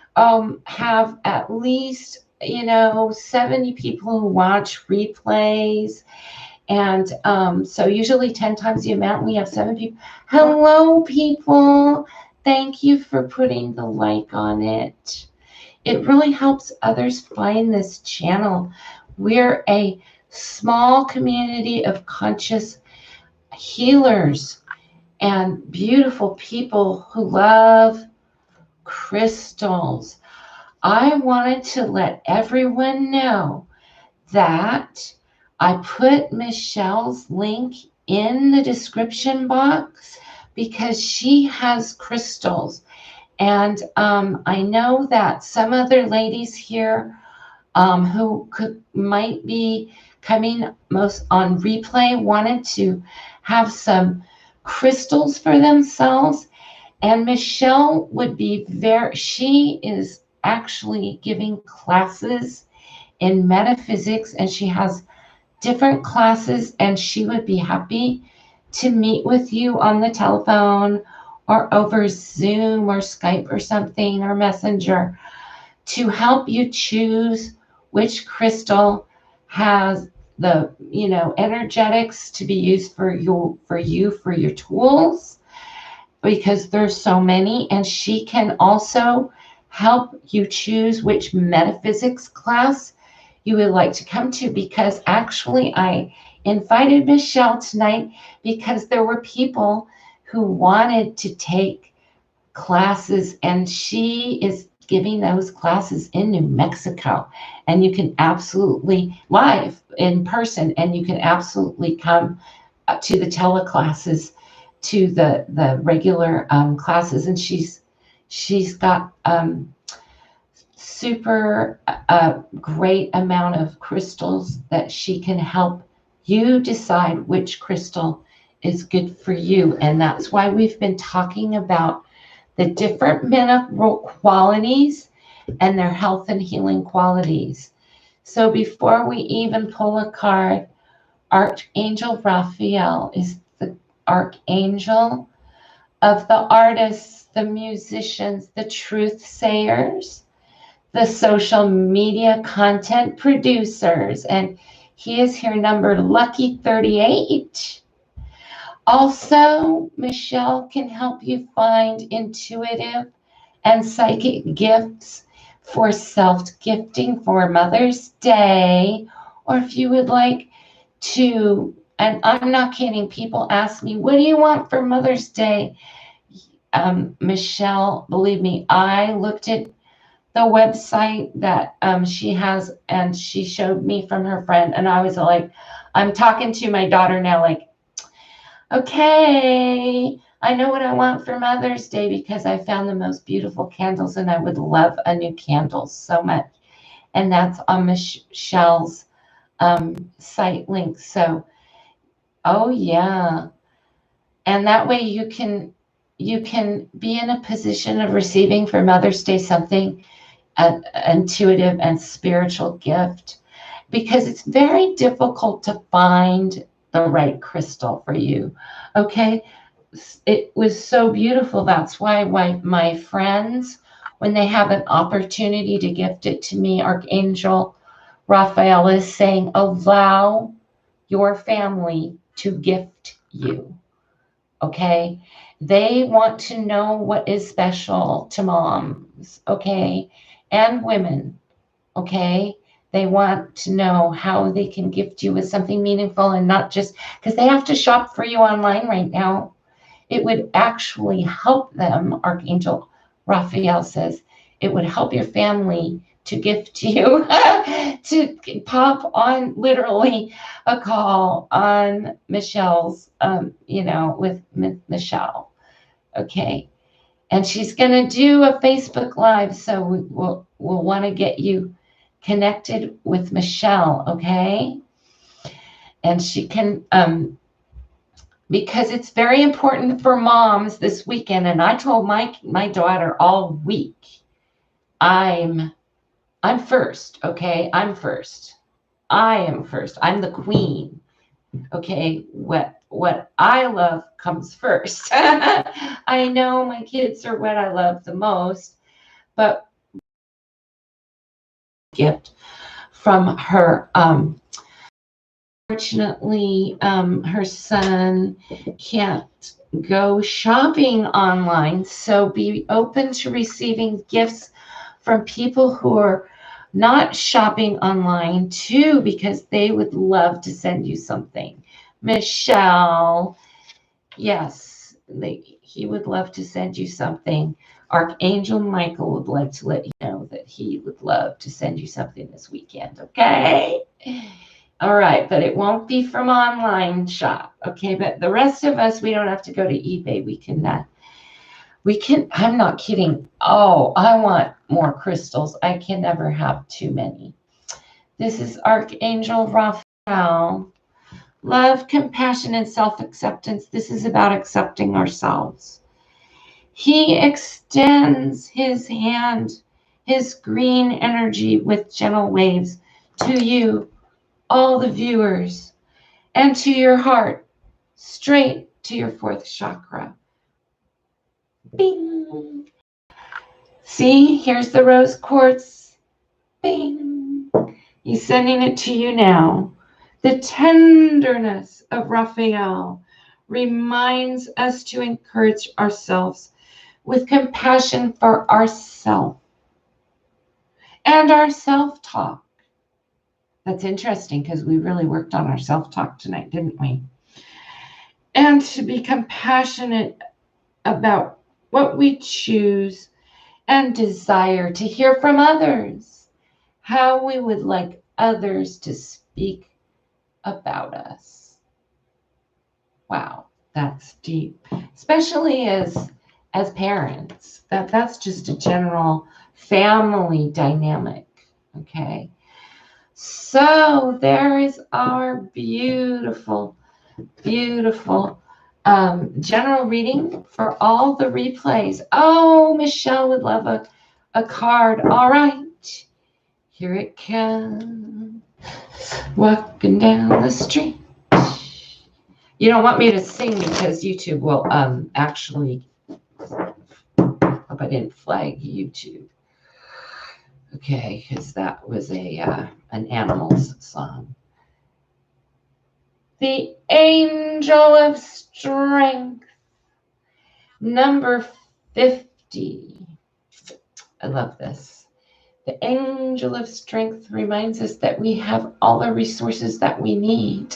have at least, 70 people who watch replays. And so usually 10 times the amount, we have 7 people. Hello, people. Thank you for putting the like on it. It really helps others find this channel. We're a small community of conscious healers and beautiful people who love crystals. I wanted to let everyone know that I put Michelle's link in the description box because she has crystals. And I know that some other ladies here who might be coming most on replay wanted to have some crystals for themselves. And Michelle would be she is actually giving classes in metaphysics, and she has different classes, and she would be happy to meet with you on the telephone or over Zoom or Skype or something or Messenger to help you choose which crystal has the energetics to be used for your tools, because there's so many. And she can also help you choose which metaphysics class you would like to come to, because actually I invited Michelle tonight because there were people who wanted to take classes, and she is giving those classes in New Mexico, and you can absolutely live in person, and you can absolutely come to the teleclasses, to the regular classes. And she's got super great amount of crystals that she can help you decide which crystal is good for you. And that's why we've been talking about the different mineral qualities and their health and healing qualities. So before we even pull a card, Archangel Raphael is the archangel of the artists, the musicians, the truth sayers, the social media content producers, and he is here numbered lucky 38. Also, Michelle can help you find intuitive and psychic gifts for self-gifting for Mother's Day, or if you would like to, and I'm not kidding, people ask me, what do you want for Mother's Day? Michelle, believe me, I looked at the website that she has, and she showed me from her friend, and I was like, I'm talking to my daughter now, like, okay, I know what I want for Mother's Day because I found the most beautiful candles, and I would love a new candle so much. And that's on Michelle's site link. So, oh yeah. And that way you can be in a position of receiving for Mother's Day something intuitive and spiritual gift, because it's very difficult to find the right crystal for you. Okay, it was so beautiful. That's why my friends, when they have an opportunity to gift it to me, Archangel Raphael is saying, allow your family to gift you. Okay, they want to know what is special to moms, okay, and women, okay. They want to know how they can gift you with something meaningful, and not just because they have to shop for you online right now. It would actually help them, Archangel Raphael says, it would help your family to gift you to pop on literally a call on Michelle's, with Michelle. Okay. And she's going to do a Facebook Live. So we'll want to get you connected with Michelle. Okay. And she can, because it's very important for moms this weekend. And I told my daughter all week, I'm first, okay? I'm first. I am first. I'm the queen. Okay, what I love comes first. I know my kids are what I love the most, but gift from her unfortunately, her son can't go shopping online, so be open to receiving gifts from people who are not shopping online too, because they would love to send you something. Michelle, yes, he would love to send you something. Archangel Michael would like to let you know that he would love to send you something this weekend, okay? All right, but it won't be from online shop. Okay, but the rest of us, we don't have to go to eBay. We can, I'm not kidding. Oh, I want more crystals. I can never have too many. This is Archangel Raphael. Love, compassion, and self-acceptance. This is about accepting ourselves. He extends his hand, his green energy with gentle waves to you, all the viewers, and to your heart, straight to your fourth chakra. Bing. See, here's the rose quartz. Bing. He's sending it to you now. The tenderness of Raphael reminds us to encourage ourselves with compassion for ourselves and our self-talk. That's interesting because we really worked on our self-talk tonight, didn't we? And to be compassionate about what we choose and desire to hear from others, how we would like others to speak about us. Wow, that's deep, especially as parents. That's just a general family dynamic. Okay, so there is our beautiful general reading for all the replays. Oh, Michelle would love a card. All right, here it comes. Walking down the street. You don't want me to sing because YouTube will actually, hope I didn't flag YouTube. Okay, because that was an Animals song. The Angel of Strength, number 50. I love this. The Angel of Strength reminds us that we have all the resources that we need.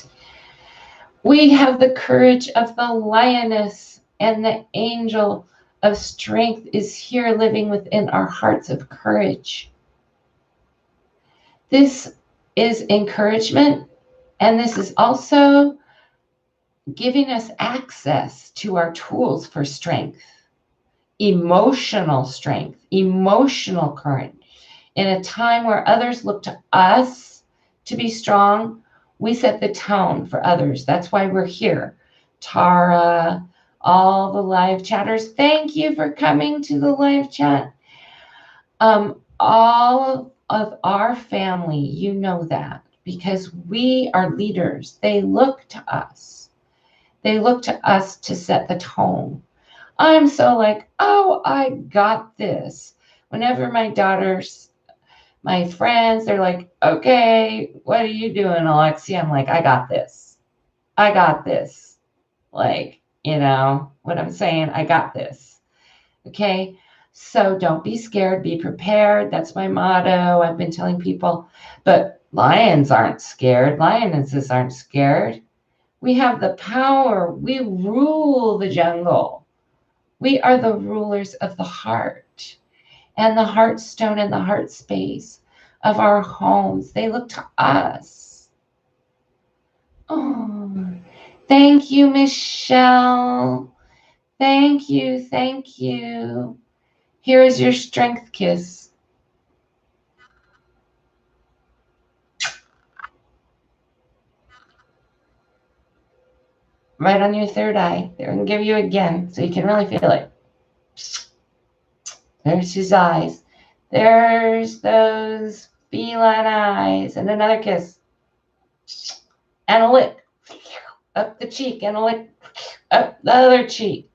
We have the courage of the lioness, and the Angel of Strength is here living within our hearts of courage. This is encouragement, and this is also giving us access to our tools for strength, emotional current. In a time where others look to us to be strong, we set the tone for others. That's why we're here. Tara, all the live chatters, thank you for coming to the live chat. All of our family, you know that, because we are leaders. They look to us. They look to us to set the tone. I'm so like, oh, I got this. Whenever my daughters, my friends, they're like, okay, what are you doing, Alexia? I'm like, I got this. I got this. Like, you know what I'm saying? I got this. Okay. So don't be scared, be prepared. That's my motto. I've been telling people, but lions aren't scared. Lionesses aren't scared. We have the power. We rule the jungle. We are the rulers of the heart and the heart stone and the heart space of our homes. They look to us. Oh, thank you, Michelle. Thank you. Thank you. Here is your strength kiss. Right on your third eye. They're going to give you again so you can really feel it. There's his eyes. There's those feline eyes. And another kiss. And a lick. Up the cheek. And a lick. Up the other cheek.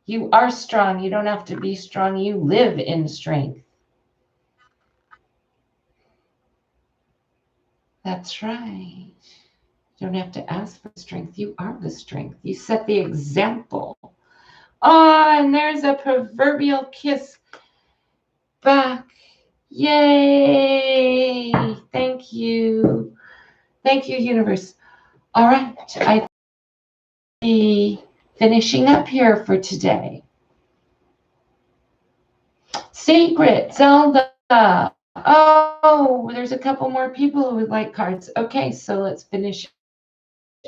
You are strong. You don't have to be strong. You live in strength. That's right. You don't have to ask for strength. You are the strength. You set the example. Oh, and there's a proverbial kiss back. Yay. Thank you. Thank you, universe. All right. I be finishing up here for today. Secret Zelda. Oh, Oh, there's a couple more people who would like cards. Okay, so let's finish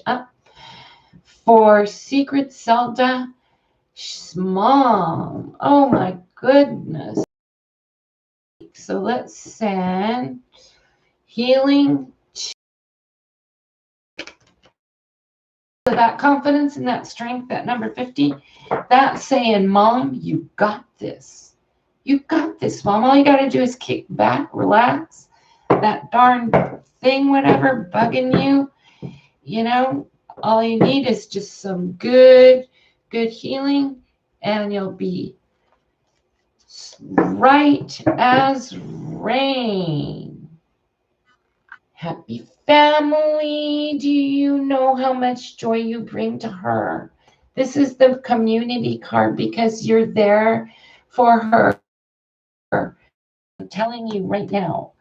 up. For Secret Zelda, Mom. Oh my goodness. So let's send healing to that confidence and that strength, that number 50. That's saying, Mom, you got this. You got this, Mom. All you got to do is kick back, relax. That darn thing, whatever, bugging you, you know, all you need is just some good healing, and you'll be right as rain. Happy family. Do you know how much joy you bring to her? This is the community card because you're there for her. I'm telling you right now,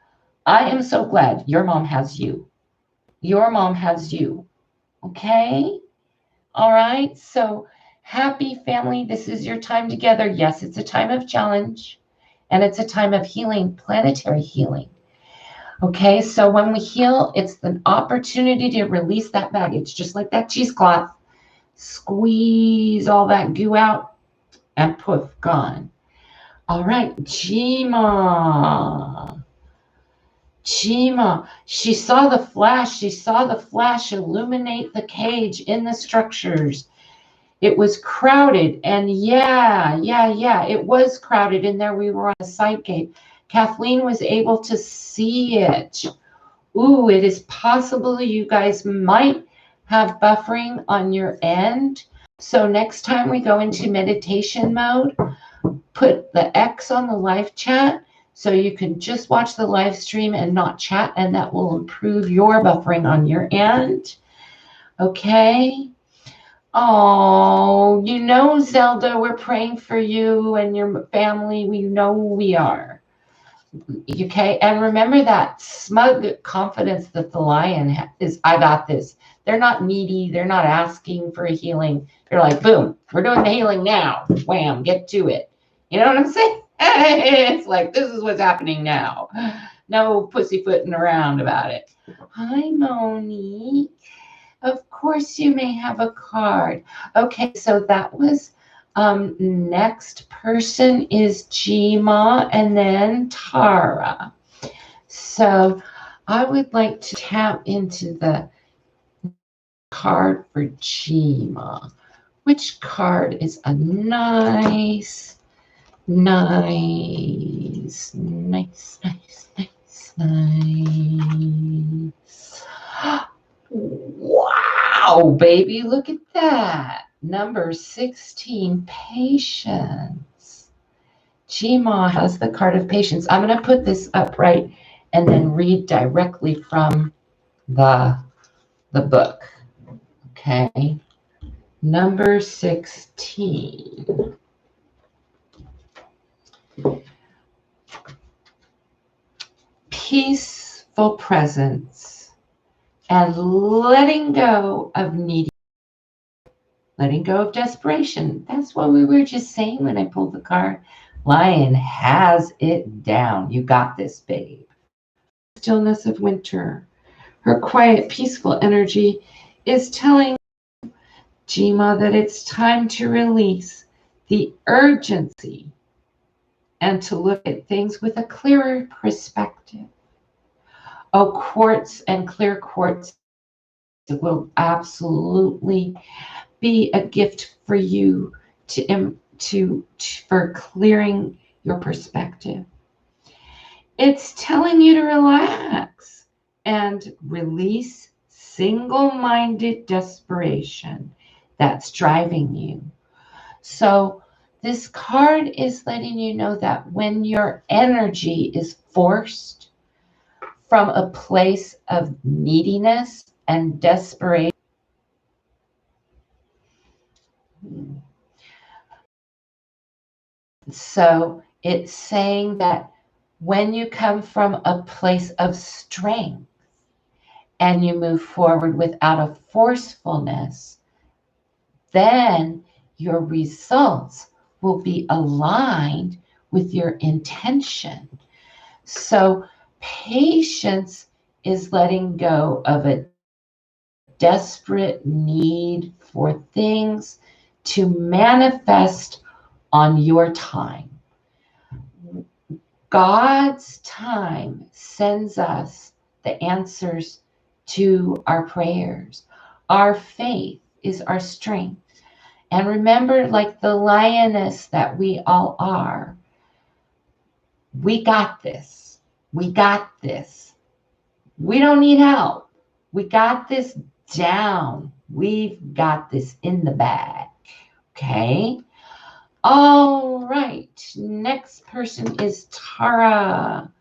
I am so glad your mom has you. Your mom has you. Okay? All right. So happy family. This is your time together. Yes, it's a time of challenge and it's a time of healing, planetary healing. Okay, so when we heal, it's the opportunity to release that baggage, just like that cheesecloth. Squeeze all that goo out and poof, gone. All right, Jima. Jima, she saw the flash. She saw the flash illuminate the cage in the structures. It was crowded, and yeah, it was crowded in there. We were on a side gate. Kathleen was able to see it. Ooh, it is possible you guys might have buffering on your end. So next time we go into meditation mode, put the X on the live chat so you can just watch the live stream and not chat, and that will improve your buffering on your end. Okay. Oh, you know, Zelda, we're praying for you and your family. We know we are. Okay, and remember that smug confidence that the lion is, I got this. They're not needy. They're not asking for a healing. They're like, boom, we're doing the healing now. Wham, get to it. You know what I'm saying? It's like, this is what's happening now. No pussyfooting around about it. Hi, Monique. Of course you may have a card. Okay, so that was next person is Jima and then Tara. So I would like to tap into the card for Jima. Which card is a nice. Wow, baby, look at that. Number 16, patience. Jima has the card of patience. I'm going to put this upright and then read directly from the book. Okay. Number 16. Peaceful presence and letting go of neediness. Letting go of desperation. That's what we were just saying when I pulled the card. Lion has it down. You got this, babe. Stillness of winter. Her quiet, peaceful energy is telling Jima that it's time to release the urgency and to look at things with a clearer perspective. Oh, quartz and clear quartz will absolutely be a gift for you for clearing your perspective. It's telling you to relax and release single-minded desperation that's driving you. So this card is letting you know that when your energy is forced from a place of neediness and desperation, so it's saying that when you come from a place of strength and you move forward without a forcefulness, then your results will be aligned with your intention. So Patience is letting go of a desperate need for things to manifest on your time. God's time sends us the answers to our prayers. Our faith is our strength. And remember, like the lioness that we all are, we got this. We got this. We don't need help. We got this down. We've got this in the bag. Okay? All right. Next person is Tara.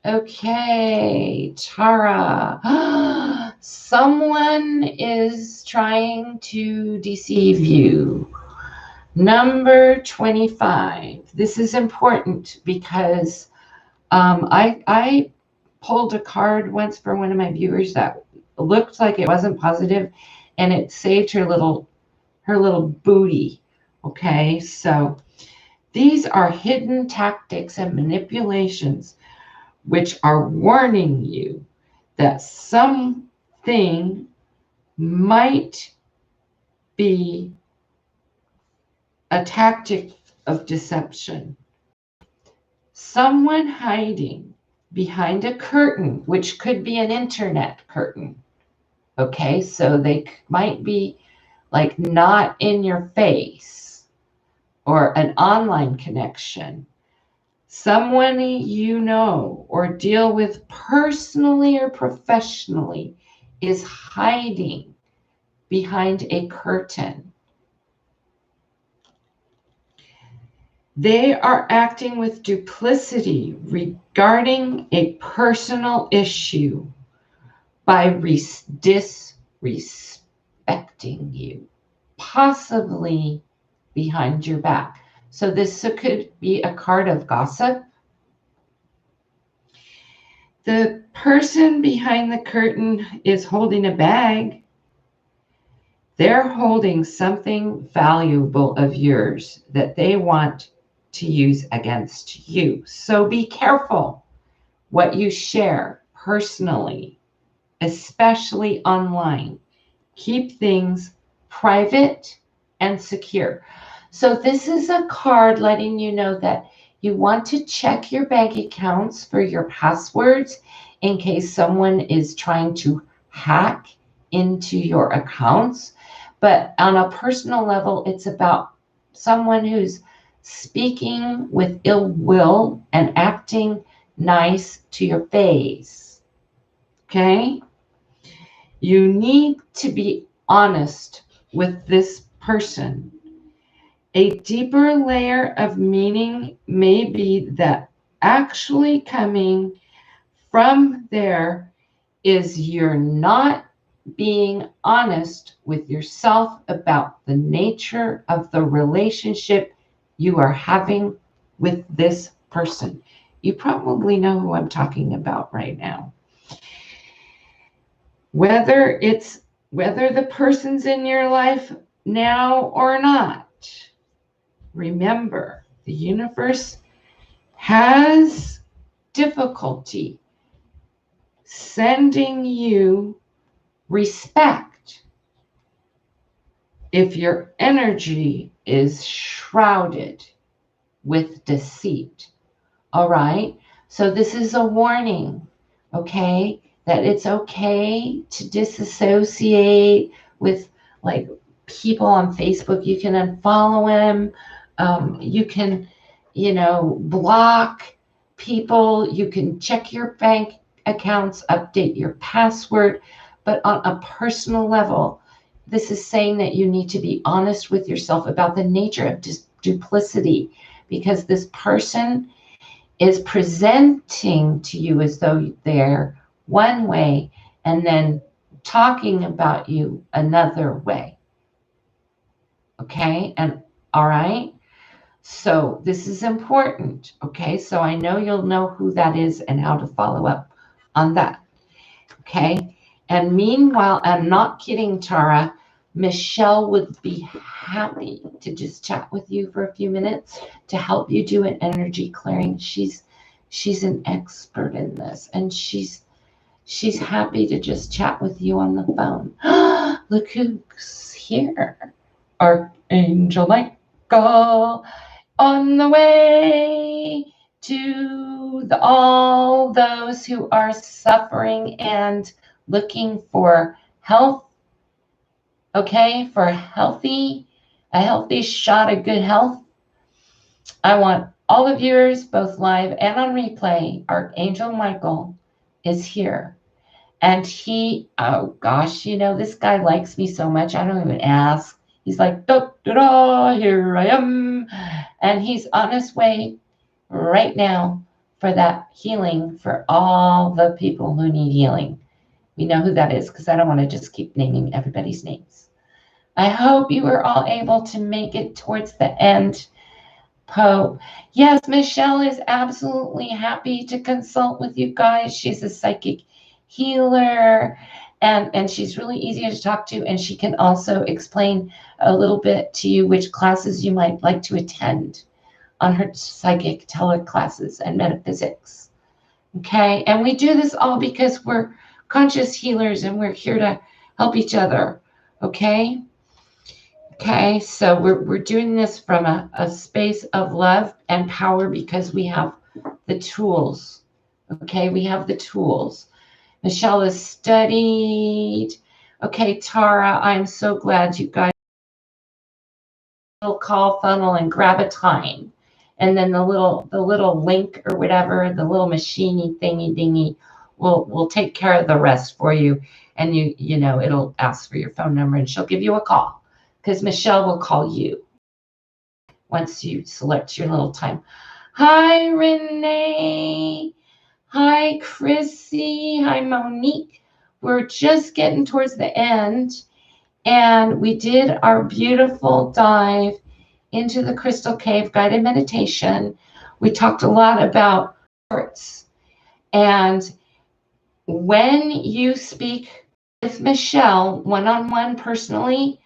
Okay, Tara. Someone is trying to deceive you. Number 25. This is important because I pulled a card once for one of my viewers that looked like it wasn't positive, and it saved her little booty. Okay, so these are hidden tactics and manipulations which are warning you that something might be a tactic of deception. Someone hiding behind a curtain, which could be an internet curtain. Okay, so they might be like not in your face, or an online connection. Someone you know or deal with personally or professionally is hiding behind a curtain. They are acting with duplicity regarding a personal issue by disrespecting you, possibly behind your back. So this could be a card of gossip. The person behind the curtain is holding a bag. They're holding something valuable of yours that they want to use against you. So be careful what you share personally, especially online. Keep things private and secure. So this is a card letting you know that you want to check your bank accounts for your passwords in case someone is trying to hack into your accounts. But on a personal level, it's about someone who's speaking with ill will and acting nice to your face. Okay? You need to be honest with this person. A deeper layer of meaning may be that actually coming from there is you're not being honest with yourself about the nature of the relationship you are having with this person. You probably know who I'm talking about right now. Whether the person's in your life now or not, remember, the universe has difficulty sending you respect if your energy is shrouded with deceit. All right? So this is a warning, okay? That it's okay to disassociate with like people on Facebook. You can unfollow them. You can, block people. You can check your bank accounts, update your password. But on a personal level, this is saying that you need to be honest with yourself about the nature of duplicity, because this person is presenting to you as though they're one way and then talking about you another way. Okay? And all right? So this is important. Okay? So I know you'll know who that is and how to follow up on that. Okay? And meanwhile, I'm not kidding, Tara. Michelle would be happy to just chat with you for a few minutes to help you do an energy clearing. She's She's an expert in this, and she's happy to just chat with you on the phone. Look who's here. Archangel Michael on the way to all those who are suffering and looking for health, okay, for a healthy shot of good health. I want all the viewers, both live and on replay. Archangel Michael is here. And he, oh gosh, you know, this guy likes me so much, I don't even ask. He's like, da, da, da, here I am. And he's on his way right now for that healing for all the people who need healing. We know who that is, because I don't want to just keep naming everybody's names. I hope you were all able to make it towards the end. Poe. Yes, Michelle is absolutely happy to consult with you guys. She's a psychic healer, and she's really easy to talk to, and she can also explain a little bit to you which classes you might like to attend on her psychic teleclasses and metaphysics. Okay, and we do this all because we're conscious healers and we're here to help each other. Okay. Okay, so we're doing this from a space of love and power because we have the tools. Okay, we have the tools. Michelle has studied. Okay, Tara, I'm so glad you guys will call funnel and grab a time. And then the little link or whatever, the little machiney thingy dingy will take care of the rest for you. And you know, it'll ask for your phone number and she'll give you a call. Because Michelle will call you once you select your little time. Hi, Renee. Hi, Chrissy. Hi, Monique. We're just getting towards the end, and we did our beautiful dive into the Crystal Cave guided meditation. We talked a lot about quartz, and when you speak with Michelle one-on-one personally,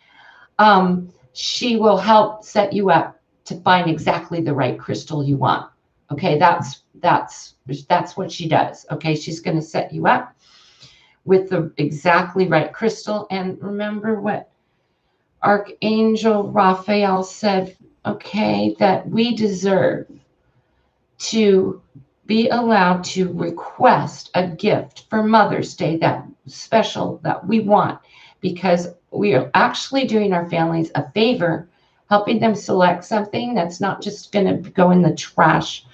she will help set you up to find exactly the right crystal you want. Okay, that's what she does. Okay, she's going to set you up with the exactly right crystal. And remember what Archangel Raphael said, okay, that we deserve to be allowed to request a gift for Mother's Day, that special that we want, because we are actually doing our families a favor, helping them select something that's not just going to go in the trash,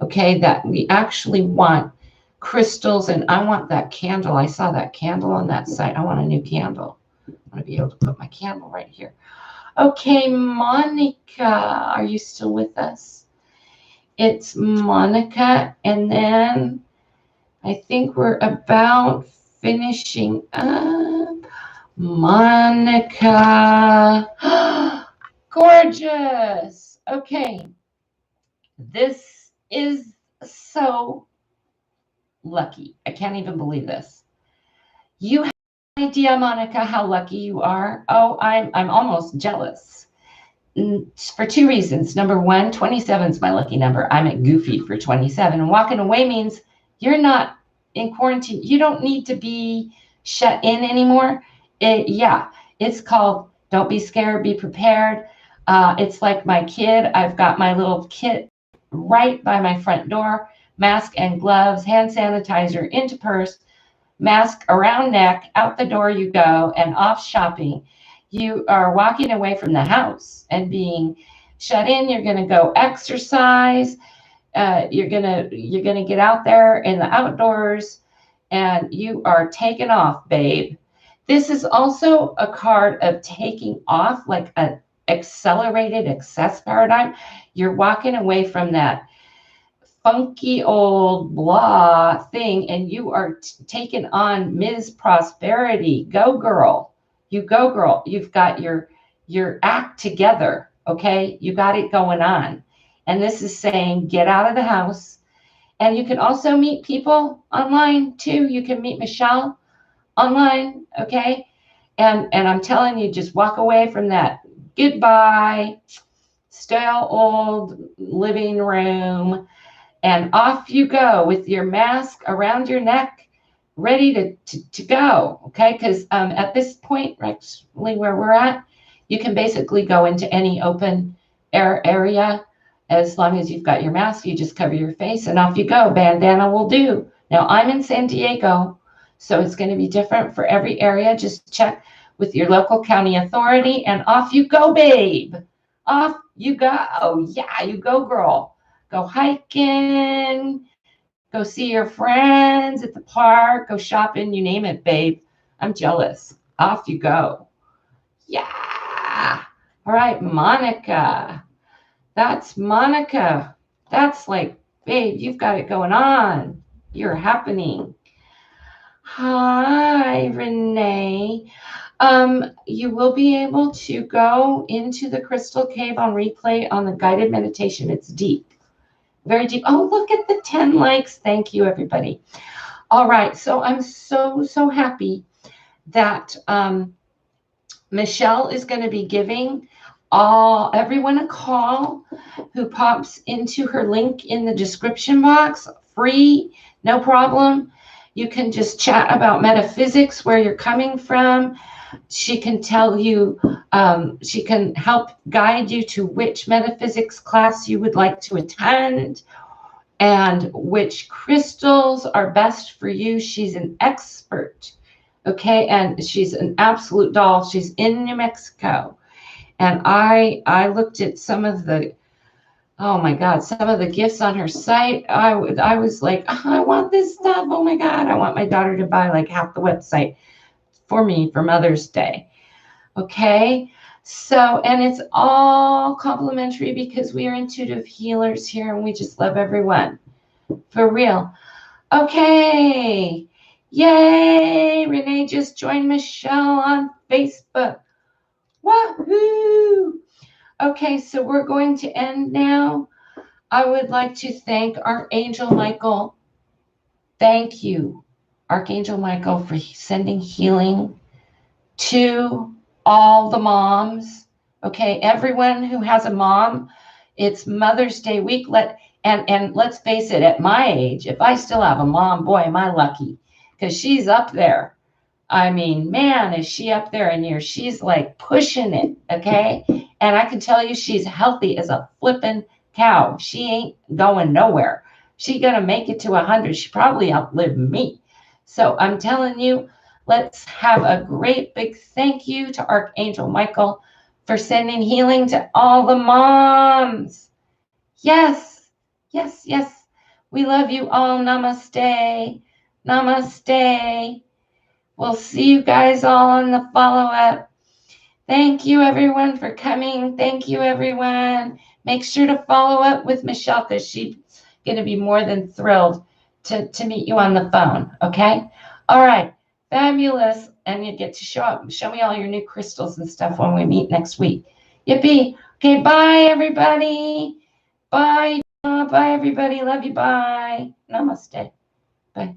okay, that we actually want crystals. And I want that candle. I saw that candle on that site. I want a new candle. I want to be able to put my candle right here. Okay, Monica, are you still with us? It's Monica, and then I think we're about finishing up. Monica. Gorgeous. Okay. This is so lucky. I can't even believe this. You have no idea, Monica, how lucky you are. Oh, I'm almost jealous. For two reasons. Number one, 27 is my lucky number. I'm at Goofy for 27. And walking away means you're not in quarantine. You don't need to be shut in anymore. It's called Don't Be Scared, Be Prepared. It's like my kid. I've got my little kit right by my front door. Mask and gloves, hand sanitizer into purse, mask around neck, out the door you go, and off shopping. You are walking away from the house and being shut in. You're going to go exercise. You're gonna get out there in the outdoors, and you are taking off, babe. This is also a card of taking off, like an accelerated access paradigm. You're walking away from that funky old blah thing, and you are taking on Ms. Prosperity. Go girl. You go girl. You've got your act together. Okay, you got it going on. And this is saying get out of the house. And you can also meet people online too. You can meet Michelle online. Okay, and I'm telling you, just walk away from that goodbye stale old living room And off you go with your mask around your neck, ready to go, okay? Because at this point, actually where we're at, you can basically go into any open air area as long as you've got your mask. You just cover your face and off you go. Bandana will do. Now, I'm in San Diego, so it's going to be different for every area. Just check with your local county authority, and off you go, babe. Off you go. Oh, yeah, you go, girl. Go hiking. Go see your friends at the park. Go shopping. You name it, babe. I'm jealous. Off you go. Yeah. All right, Monica. That's Monica. That's like, babe, you've got it going on. You're happening. Hi, Renee. You will be able to go into the crystal cave on replay on the guided meditation. It's deep, very deep. Oh, look at the 10 likes. Thank you, everybody. All right. So I'm so happy that Michelle is going to be giving everyone a call who pops into her link in the description box. Free, no problem. You can just chat about metaphysics, where you're coming from. She can tell you, she can help guide you to which metaphysics class you would like to attend and which crystals are best for you. She's an expert, okay? And she's an absolute doll. She's in New Mexico. And I looked at some of the, oh my God, some of the gifts on her site. I was like, oh, I want this stuff. Oh my God, I want my daughter to buy like half the website for me for Mother's Day. Okay, so, and it's all complimentary because we are intuitive healers here and we just love everyone. For real. Okay. Yay. Renee just joined Michelle on Facebook. Wahoo! Okay, so we're going to end now. I would like to thank Archangel Michael. Thank you, Archangel Michael, for sending healing to all the moms. Okay, everyone who has a mom, it's Mother's Day week. And let's face it, at my age, if I still have a mom, boy, am I lucky, because she's up there. I mean, man, is she up there in years? She's like pushing it, okay? And I can tell you she's healthy as a flippin' cow. She ain't going nowhere. She gonna make it to 100. She probably outlived me. So I'm telling you, let's have a great big thank you to Archangel Michael for sending healing to all the moms. Yes, yes, yes. We love you all. Namaste. Namaste. We'll see you guys all on the follow-up. Thank you, everyone, for coming. Thank you, everyone. Make sure to follow up with Michelle because she's going to be more than thrilled to meet you on the phone, okay? All right. Fabulous. And you get to show me all your new crystals and stuff when we meet next week. Yippee. Okay, bye, everybody. Bye. Bye, everybody. Love you. Bye. Namaste. Bye.